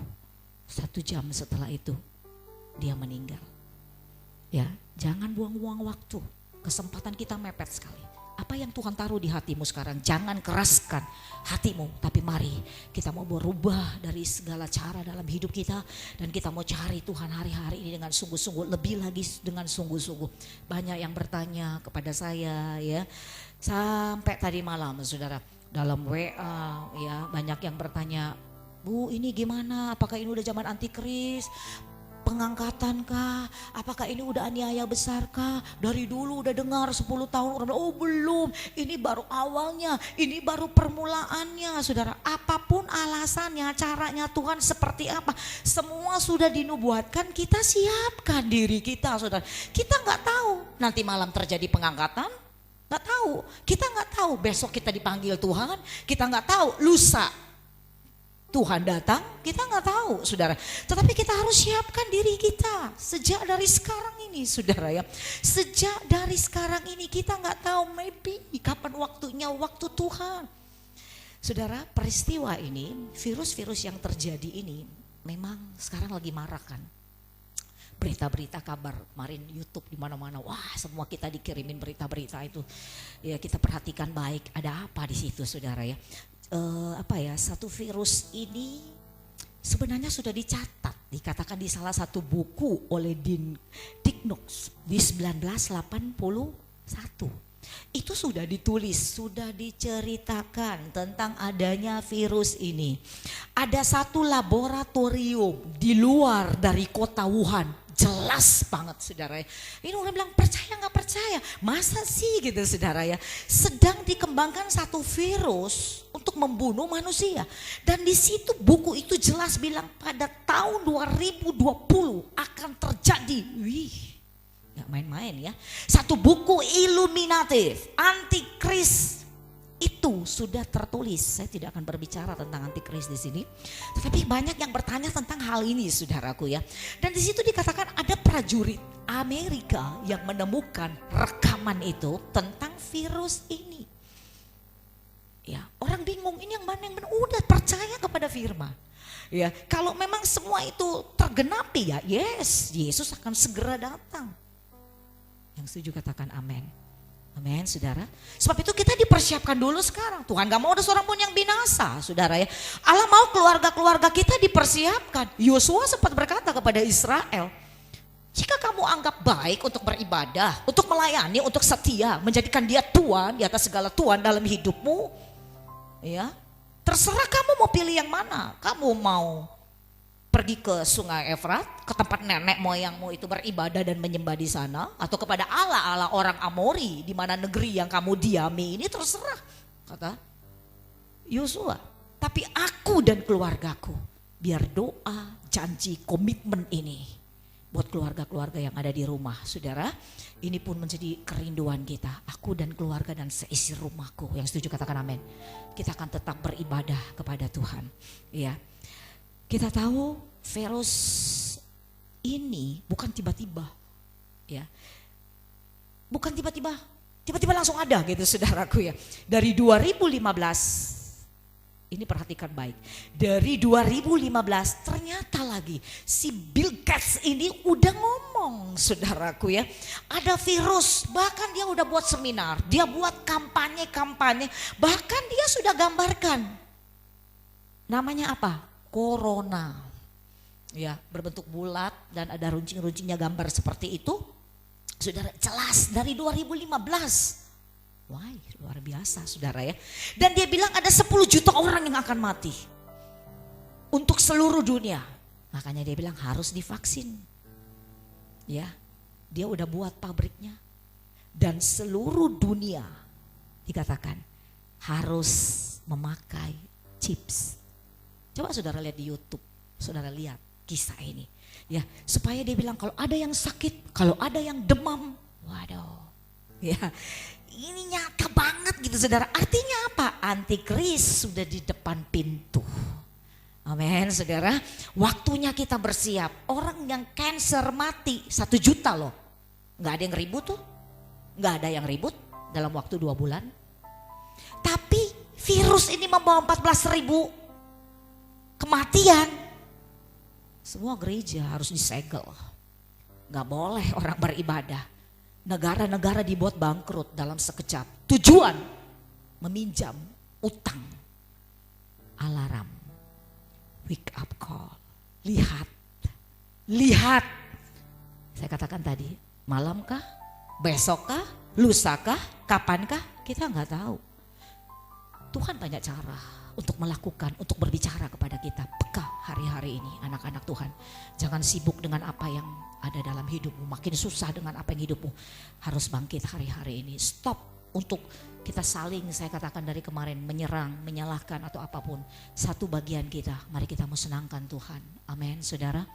1 jam setelah itu dia meninggal. Ya, jangan buang-buang waktu. Kesempatan kita mepet sekali. Apa yang Tuhan taruh di hatimu sekarang, jangan keraskan hatimu. Tapi mari kita mau berubah dari segala cara dalam hidup kita. Dan kita mau cari Tuhan hari-hari ini dengan sungguh-sungguh, lebih lagi dengan sungguh-sungguh. Banyak yang bertanya kepada saya ya, sampai tadi malam saudara, dalam WA ya, banyak yang bertanya, Bu ini gimana, apakah ini udah zaman antikris? Pengangkatan kah? Apakah ini udah aniaya besar kah? Dari dulu udah dengar 10 tahun orang bilang, oh belum, ini baru awalnya, ini baru permulaannya. Saudara, apapun alasannya, caranya Tuhan seperti apa, semua sudah dinubuatkan, kita siapkan diri kita saudara. Kita gak tahu nanti malam terjadi pengangkatan, gak tahu. Kita gak tahu besok kita dipanggil Tuhan, kita gak tahu lusa Tuhan datang, kita nggak tahu saudara. Tetapi kita harus siapkan diri kita sejak dari sekarang ini saudara ya. Sejak dari sekarang ini kita nggak tahu maybe kapan waktunya, waktu Tuhan. Saudara, peristiwa ini, virus-virus yang terjadi ini memang sekarang lagi marak kan. Berita-berita kabar kemarin YouTube di mana-mana, wah semua kita dikirimin berita-berita itu. Ya kita perhatikan baik, ada apa di situ saudara ya. Satu virus ini sebenarnya sudah dicatat, dikatakan di salah satu buku oleh Dean Dicknox di 1981. Itu sudah ditulis, sudah diceritakan tentang adanya virus ini. Ada satu laboratorium di luar dari kota Wuhan. Jelas banget saudara ya. Ini orang bilang percaya gak percaya, masa sih gitu saudara ya. Sedang dikembangkan satu virus untuk membunuh manusia. Dan di situ buku itu jelas bilang pada tahun 2020 akan terjadi. Wih, gak main-main ya. Satu buku iluminatif, antikris. Itu sudah tertulis. Saya tidak akan berbicara tentang antikris di sini, tetapi banyak yang bertanya tentang hal ini, saudaraku ya. Dan di situ dikatakan ada prajurit Amerika yang menemukan rekaman itu tentang virus ini. Ya, orang bingung ini yang mana yang benar. Udah percaya kepada firman. Ya, kalau memang semua itu tergenapi ya, yes, Yesus akan segera datang. Yang setuju katakan amin. Amin saudara. Sebab itu kita dipersiapkan dulu sekarang. Tuhan gak mau ada seorang pun yang binasa saudara ya. Allah mau keluarga-keluarga kita dipersiapkan. Yosua sempat berkata kepada Israel, jika kamu anggap baik untuk beribadah, untuk melayani, untuk setia, menjadikan dia Tuhan di atas segala Tuhan dalam hidupmu, ya terserah kamu mau pilih yang mana. Kamu mau pergi ke sungai Efrat, ke tempat nenek moyangmu itu beribadah dan menyembah di sana, atau kepada Allah orang Amori di mana negeri yang kamu diami ini, terserah, kata Yosua. Tapi aku dan keluargaku, biar doa, janji, komitmen ini buat keluarga-keluarga yang ada di rumah, saudara. Ini pun menjadi kerinduan kita. Aku dan keluarga dan seisi rumahku, yang setuju katakan amin. Kita akan tetap beribadah kepada Tuhan, ya. Kita tahu virus ini bukan tiba-tiba, ya, bukan tiba-tiba langsung ada gitu saudaraku ya. Dari 2015, ini perhatikan baik, dari 2015 ternyata lagi si Bill Gates ini udah ngomong saudaraku ya. Ada virus, bahkan dia udah buat seminar, dia buat kampanye, bahkan dia sudah gambarkan. Namanya apa? Corona, ya, berbentuk bulat dan ada runcing-runcingnya gambar seperti itu. Saudara, jelas dari 2015. Wah, luar biasa saudara ya. Dan dia bilang ada 10 juta orang yang akan mati untuk seluruh dunia. Makanya dia bilang harus divaksin. Ya, dia udah buat pabriknya. Dan seluruh dunia dikatakan harus memakai chips. Coba saudara lihat di YouTube, saudara lihat kisah ini. Ya, supaya dia bilang kalau ada yang sakit, kalau ada yang demam, waduh. Ya, ini nyata banget gitu saudara. Artinya Kenapa? Antikris sudah di depan pintu. Amin, saudara. Waktunya kita bersiap. Orang yang cancer mati 1 juta loh. Gak ada yang ribut tuh. Gak ada yang ribut dalam waktu 2 bulan. Tapi virus ini membawa 14.000 kematian. Semua gereja harus disegel. Gak boleh orang beribadah. Negara-negara dibuat bangkrut dalam sekejap. Tujuan meminjam utang. Alarm. Wake up call. Lihat. Lihat. Saya katakan tadi, malamkah? Besokkah? Lusakah? Kapankah? Kita nggak tahu. Tuhan banyak cara untuk melakukan, untuk berbicara kepada kita. Peka hari-hari ini anak-anak Tuhan. Jangan sibuk dengan apa yang ada dalam hidupmu. Makin susah dengan apa yang hidupmu. Harus bangkit hari-hari ini. Stop untuk kita saling, saya katakan dari kemarin, menyerang, menyalahkan atau apapun. Satu bagian kita, mari kita mau senangkan Tuhan. Amin, saudara.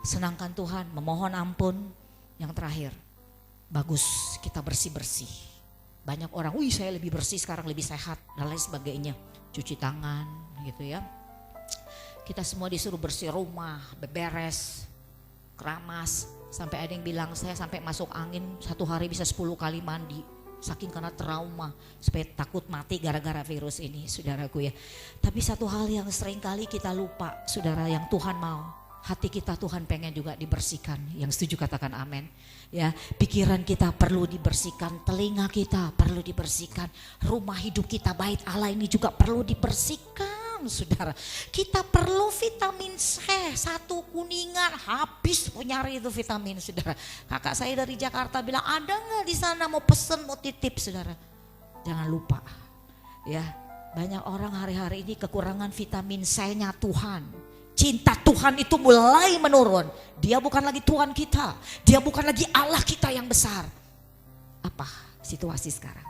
Senangkan Tuhan, memohon ampun. Yang terakhir, bagus kita bersih-bersih. Banyak orang, wih saya lebih bersih sekarang, lebih sehat dan lain sebagainya. Cuci tangan gitu ya. Kita semua disuruh bersih rumah, beberes, keramas. Sampai ada yang bilang saya sampai masuk angin 1 hari bisa 10 kali mandi. Saking karena trauma, supaya takut mati gara-gara virus ini, saudaraku ya. Tapi satu hal yang sering kali kita lupa, saudara, yang Tuhan mau. Hati kita Tuhan pengen juga dibersihkan. Yang setuju katakan amin. Ya, pikiran kita perlu dibersihkan, telinga kita perlu dibersihkan, rumah hidup kita, bait Allah ini juga perlu dibersihkan, saudara. Kita perlu vitamin C, 1 kuningan habis nyari itu vitamin, saudara. Kakak saya dari Jakarta bilang, ada nggak di sana mau pesen, mau titip, saudara. Jangan lupa, ya. Banyak orang hari-hari ini kekurangan vitamin C-nya Tuhan. Cinta Tuhan itu mulai menurun. Dia bukan lagi Tuhan kita. Dia bukan lagi Allah kita yang besar. Apa situasi sekarang?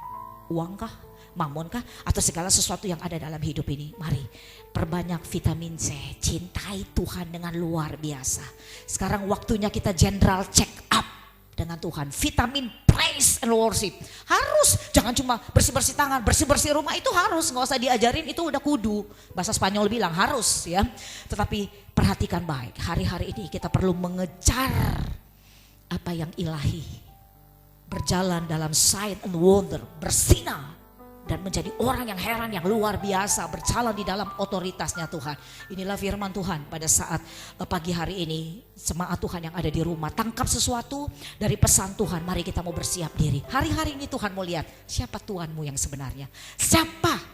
Uangkah? Mamonkah? Atau segala sesuatu yang ada dalam hidup ini? Mari perbanyak vitamin C. Cintai Tuhan dengan luar biasa. Sekarang waktunya kita general check up dengan Tuhan. Vitamin praise and worship. Harus, jangan cuma bersih-bersih tangan, bersih-bersih rumah, itu harus. Gak usah diajarin, itu udah kudu. Bahasa Spanyol bilang harus ya. Tetapi perhatikan baik, hari-hari ini kita perlu mengejar apa yang ilahi. Berjalan dalam sign and wonder, bersinar. Dan menjadi orang yang heran, yang luar biasa, berjalan di dalam otoritasnya Tuhan. Inilah firman Tuhan pada saat pagi hari ini. Jemaat Tuhan yang ada di rumah, tangkap sesuatu dari pesan Tuhan. Mari kita mau bersiap diri. Hari-hari ini Tuhan mau lihat siapa Tuhanmu yang sebenarnya. Siapa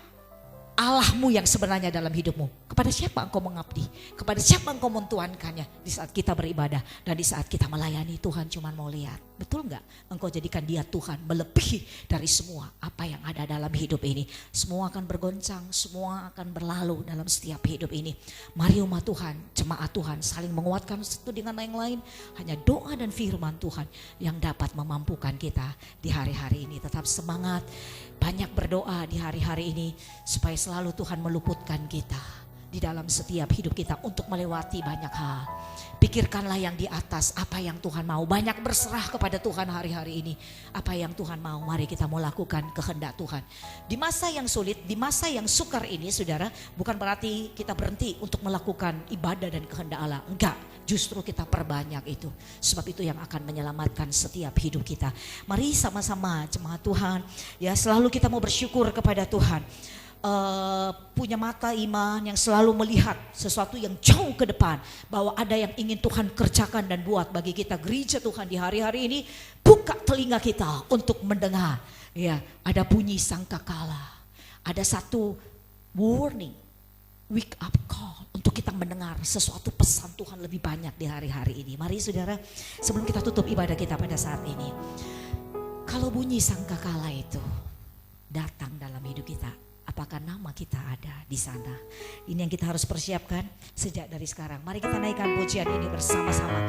Allahmu yang sebenarnya dalam hidupmu. Kepada siapa engkau mengabdi, kepada siapa engkau mentuankannya. Di saat kita beribadah dan di saat kita melayani, Tuhan cuma mau lihat. Betul gak? Engkau jadikan dia Tuhan melebihi dari semua apa yang ada dalam hidup ini. Semua akan bergoncang, semua akan berlalu dalam setiap hidup ini. Mari umat Tuhan, jemaat Tuhan saling menguatkan satu dengan yang lain. Hanya doa dan firman Tuhan yang dapat memampukan kita di hari-hari ini. Tetap semangat, banyak berdoa di hari-hari ini supaya selalu Tuhan meluputkan kita di dalam setiap hidup kita untuk melewati banyak hal. Pikirkanlah yang di atas, apa yang Tuhan mau. Banyak berserah kepada Tuhan hari-hari ini. Apa yang Tuhan mau, mari kita mau lakukan kehendak Tuhan. Di masa yang sulit, di masa yang sukar ini, saudara, bukan berarti kita berhenti untuk melakukan ibadah dan kehendak Allah. Enggak, justru kita perbanyak itu. Sebab itu yang akan menyelamatkan setiap hidup kita. Mari sama-sama jemaat Tuhan, ya selalu kita mau bersyukur kepada Tuhan. Punya mata iman yang selalu melihat sesuatu yang jauh ke depan, bahwa ada yang ingin Tuhan kerjakan dan buat bagi kita gereja Tuhan di hari-hari ini. Buka telinga kita untuk mendengar, ya ada bunyi sangkakala, ada satu warning, wake up call untuk kita mendengar sesuatu pesan Tuhan lebih banyak di hari-hari ini. Mari saudara, sebelum kita tutup ibadah kita pada saat ini, kalau bunyi sangkakala itu datang dalam hidup kita, apakah nama kita ada di sana? Ini yang kita harus persiapkan sejak dari sekarang. Mari kita naikkan pujian ini bersama-sama.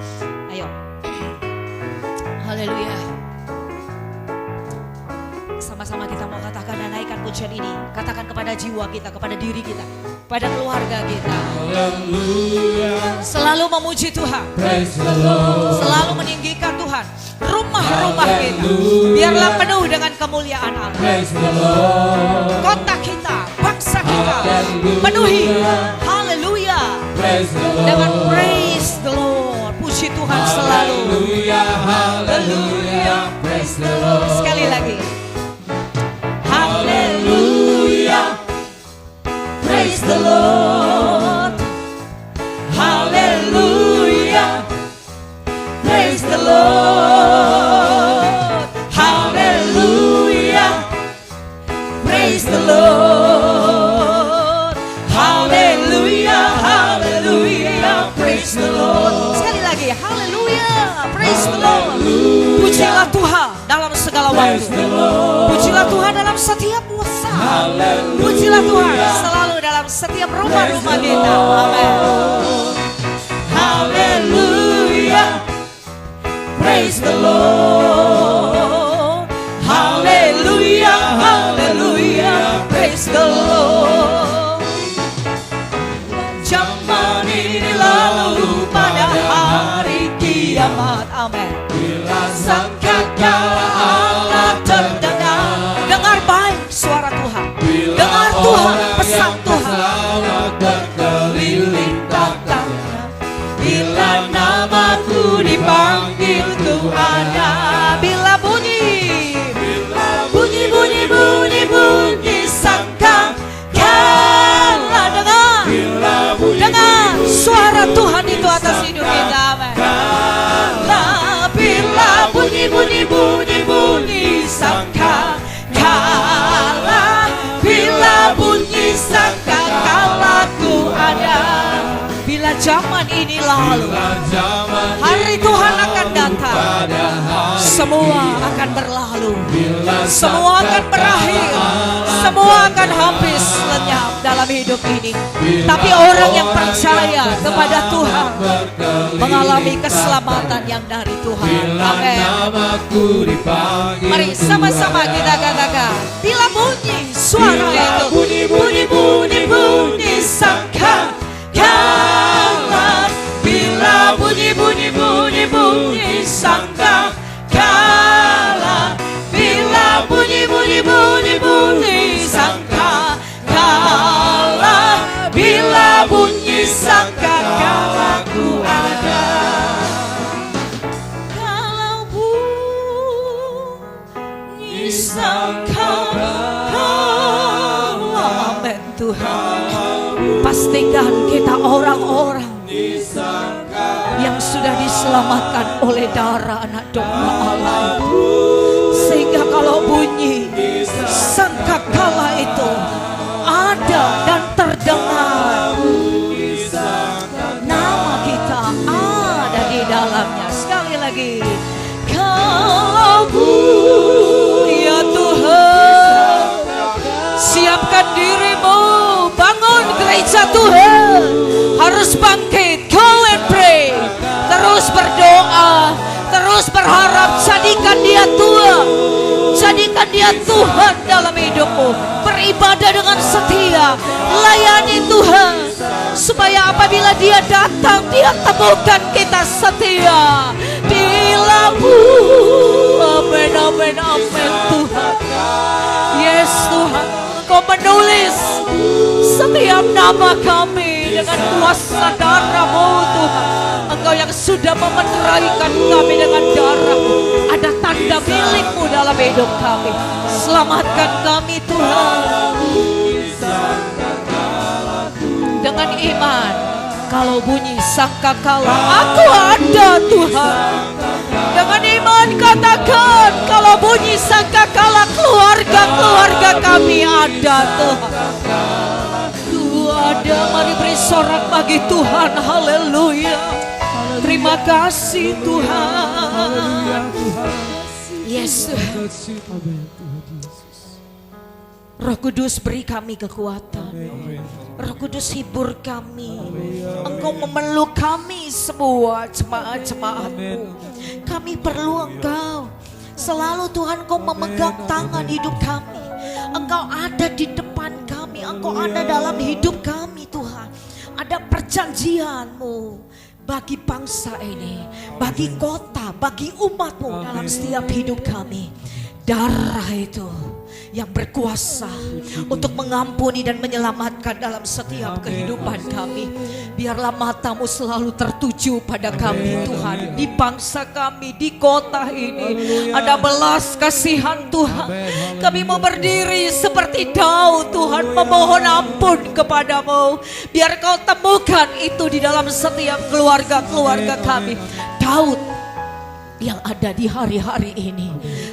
Ayo. Haleluya. Sama-sama kita mau katakan dan naikkan pujian ini. Katakan kepada jiwa kita, kepada diri kita, pada keluarga kita. Haleluya. Selalu memuji Tuhan. Praise the Lord. Selalu meninggikan Tuhan. Rumah-rumah kita biarlah penuh dengan kemuliaan Allah. Praise the Lord. Kota kita Penuhi. Haleluya. Praise the Lord. Dengan praise the Lord. Puji Tuhan selalu. Hallelujah, hallelujah, praise the Lord. Sekali lagi. Hallelujah, praise the Lord. Hallelujah, praise the Lord. Hallelujah, praise the Lord. Hallelujah, hallelujah, praise the Lord. Sekali lagi. Haleluya. Praise the Lord. Pujilah Tuhan dalam segala waktu. Pujilah Tuhan dalam setiap masa. Pujilah Tuhan selalu dalam setiap rumah-rumah kita. Amin. Hallelujah, praise the Lord. Hallelujah, hallelujah, praise the Lord. Zaman ini lalu pada hari kiamat. Amin. Bila sangkakala Allah terdengar, Dengar baik suara Tuhan. bila Dengar Tuhan, orang pesan yang Tuhan. terselamat berkeliling tatanya, bila namaku dipanggil Tuhan, Bila bunyi, bunyi bunyi bunyi bunyi sangkakala, dengar, bila bunyi dengar suara Tuhan itu atas hidup kita. Amin. bila bunyi bunyi bunyi bunyi sangkakala, bila bunyi sangkakala ku ada. Bila zaman ini lalu, hari Tuhan akan datang. Semua akan berlalu. Semua akan berakhir. Semua akan habis lenyap dalam hidup ini. Tapi orang yang percaya kepada Tuhan mengalami keselamatan yang dari Tuhan. Amin. Mari sama-sama kita katakan. Bila bunyi suara itu, bunyi bunyi bunyi bunyi sangkakala, bila bunyi bunyi bunyi bunyi sangkakala, bila bunyi bunyi bunyi bunyi sangkakala, bila bunyi sangkakala ku ada. kalau bunyi sangkakala. Amin Tuhan. Pastikan kita orang-orang yang sudah diselamatkan oleh darah anak domba Allah itu. Sehingga kalau bunyi sangkakala itu ada dan terdengar, nama kita ada di dalamnya. Sekali lagi, kalau bunyi ya Tuhan, siapkan dirimu, bangun gereja Tuhan, harus bangkit, go and pray, terus berdoa, terus berharap, jadikan dia Tuhan, jadikan dia Tuhan dalam hidupmu, beribadah dengan setia, layani Tuhan, supaya apabila dia datang, dia temukan kita setia di lampu. Amin, amin, amin Tuhan. Yes Tuhan, Engkau menulis setiap nama kami dengan kuasa darah-Mu Tuhan. Engkau yang sudah memeteraikan kami dengan darah-Mu. Ada tanda milik-Mu dalam hidup kami. Selamatkan kami Tuhan. Dengan iman, kalau bunyi sangkakala, aku ada Tuhan. Dengan iman katakan, kalau bunyi sangkakala, keluarga-keluarga kami ada Tuhan. Ku ada, mari beri sorak bagi Tuhan. Haleluya. Terima kasih Tuhan. Yes Tuhan. Roh Kudus beri kami kekuatan. Roh Kudus hibur kami. Engkau memeluk kami semua jemaat-jemaat-Mu. Kami perlu Engkau. Selalu Tuhan Engkau memegang tangan hidup kami. Engkau ada di depan kami. Engkau ada dalam hidup kami Tuhan. Ada perjanjian-Mu bagi bangsa ini, bagi kota, bagi umat-Mu dalam setiap hidup kami. Darah itu yang berkuasa untuk mengampuni dan menyelamatkan dalam setiap kehidupan kami. Biarlah matamu selalu tertuju pada kami Tuhan, di bangsa kami, di kota ini. Ada belas kasihan Tuhan. Kami mau berdiri seperti Daud Tuhan, memohon ampun kepadamu. Biar kau temukan itu di dalam setiap keluarga-keluarga kami. Daud yang ada di hari-hari ini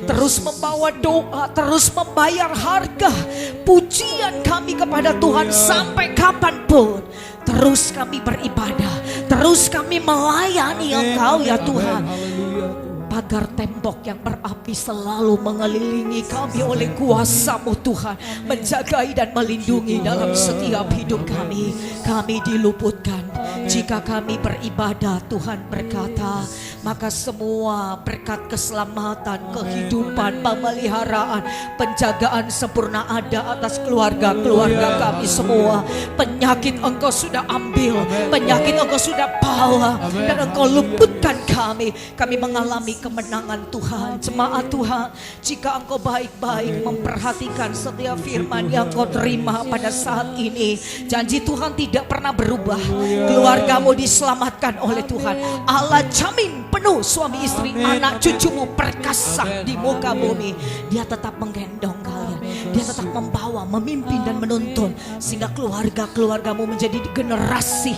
terus membawa doa, terus membayar harga pujian kami kepada Tuhan sampai kapanpun. Terus kami beribadah, terus kami melayani Engkau ya Tuhan. Pagar tembok yang berapi selalu mengelilingi kami oleh kuasa-Mu Tuhan, menjagai dan melindungi dalam setiap hidup kami. Kami diluputkan jika kami beribadah. Tuhan berkata, maka semua berkat keselamatan, kehidupan, pemeliharaan, penjagaan sempurna ada atas keluarga-keluarga kami semua. Penyakit Engkau sudah ambil, penyakit Engkau sudah bawa, dan Engkau luputkan kami. Kami mengalami kemenangan Tuhan. Jemaat Tuhan, jika Engkau baik-baik memperhatikan setiap firman yang Kau terima pada saat ini, janji Tuhan tidak pernah berubah. Keluargamu diselamatkan oleh Tuhan. Allah jamin penuh suami istri, anak cucumu perkasa di muka bumi. Dia tetap menggendong kalian, dia tetap membawa, memimpin dan menuntun, sehingga keluarga-keluargamu menjadi generasi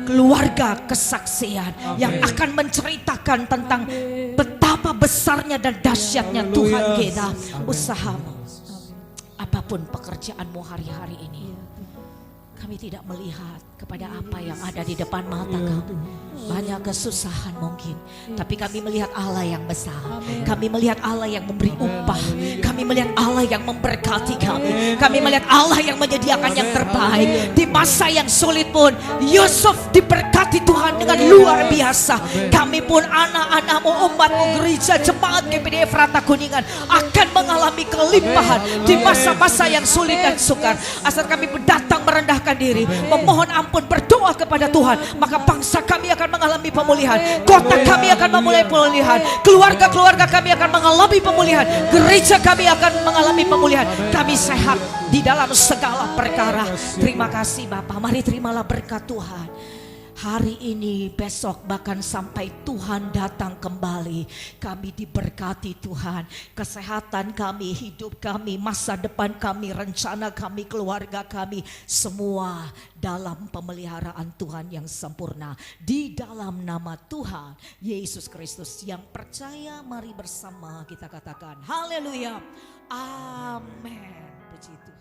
keluarga kesaksian yang akan menceritakan tentang betapa besarnya dan dahsyatnya Tuhan kita. Usahamu, apapun pekerjaanmu hari-hari ini, kami tidak melihat kepada apa yang ada di depan mata kami. Banyak kesusahan mungkin, tapi kami melihat Allah yang besar. Kami melihat Allah yang memberi upah. Kami melihat Allah yang memberkati kami. Kami melihat Allah yang menyediakan yang terbaik. Di masa yang sulit pun Yusuf diberkati Tuhan dengan luar biasa. Kami pun anak-anakmu, umatmu, gereja, jemaat GPD Efrata Kuningan akan mengalami kelimpahan di masa-masa yang sulit dan sukar. Asal kami datang merendahkan diri, memohon ampun, berdoa kepada Tuhan, maka bangsa kami akan mengalami pemulihan, kota kami akan memulai pemulihan, keluarga-keluarga kami akan mengalami pemulihan, gereja kami akan mengalami pemulihan. Kami sehat di dalam segala perkara. Terima kasih Bapa. Mari terimalah berkat Tuhan hari ini, besok, bahkan sampai Tuhan datang kembali. Kami diberkati Tuhan. Kesehatan kami, hidup kami, masa depan kami, rencana kami, keluarga kami, semua dalam pemeliharaan Tuhan yang sempurna. Di dalam nama Tuhan Yesus Kristus. Yang percaya, mari bersama kita katakan haleluya, amin. Puji Tuhan.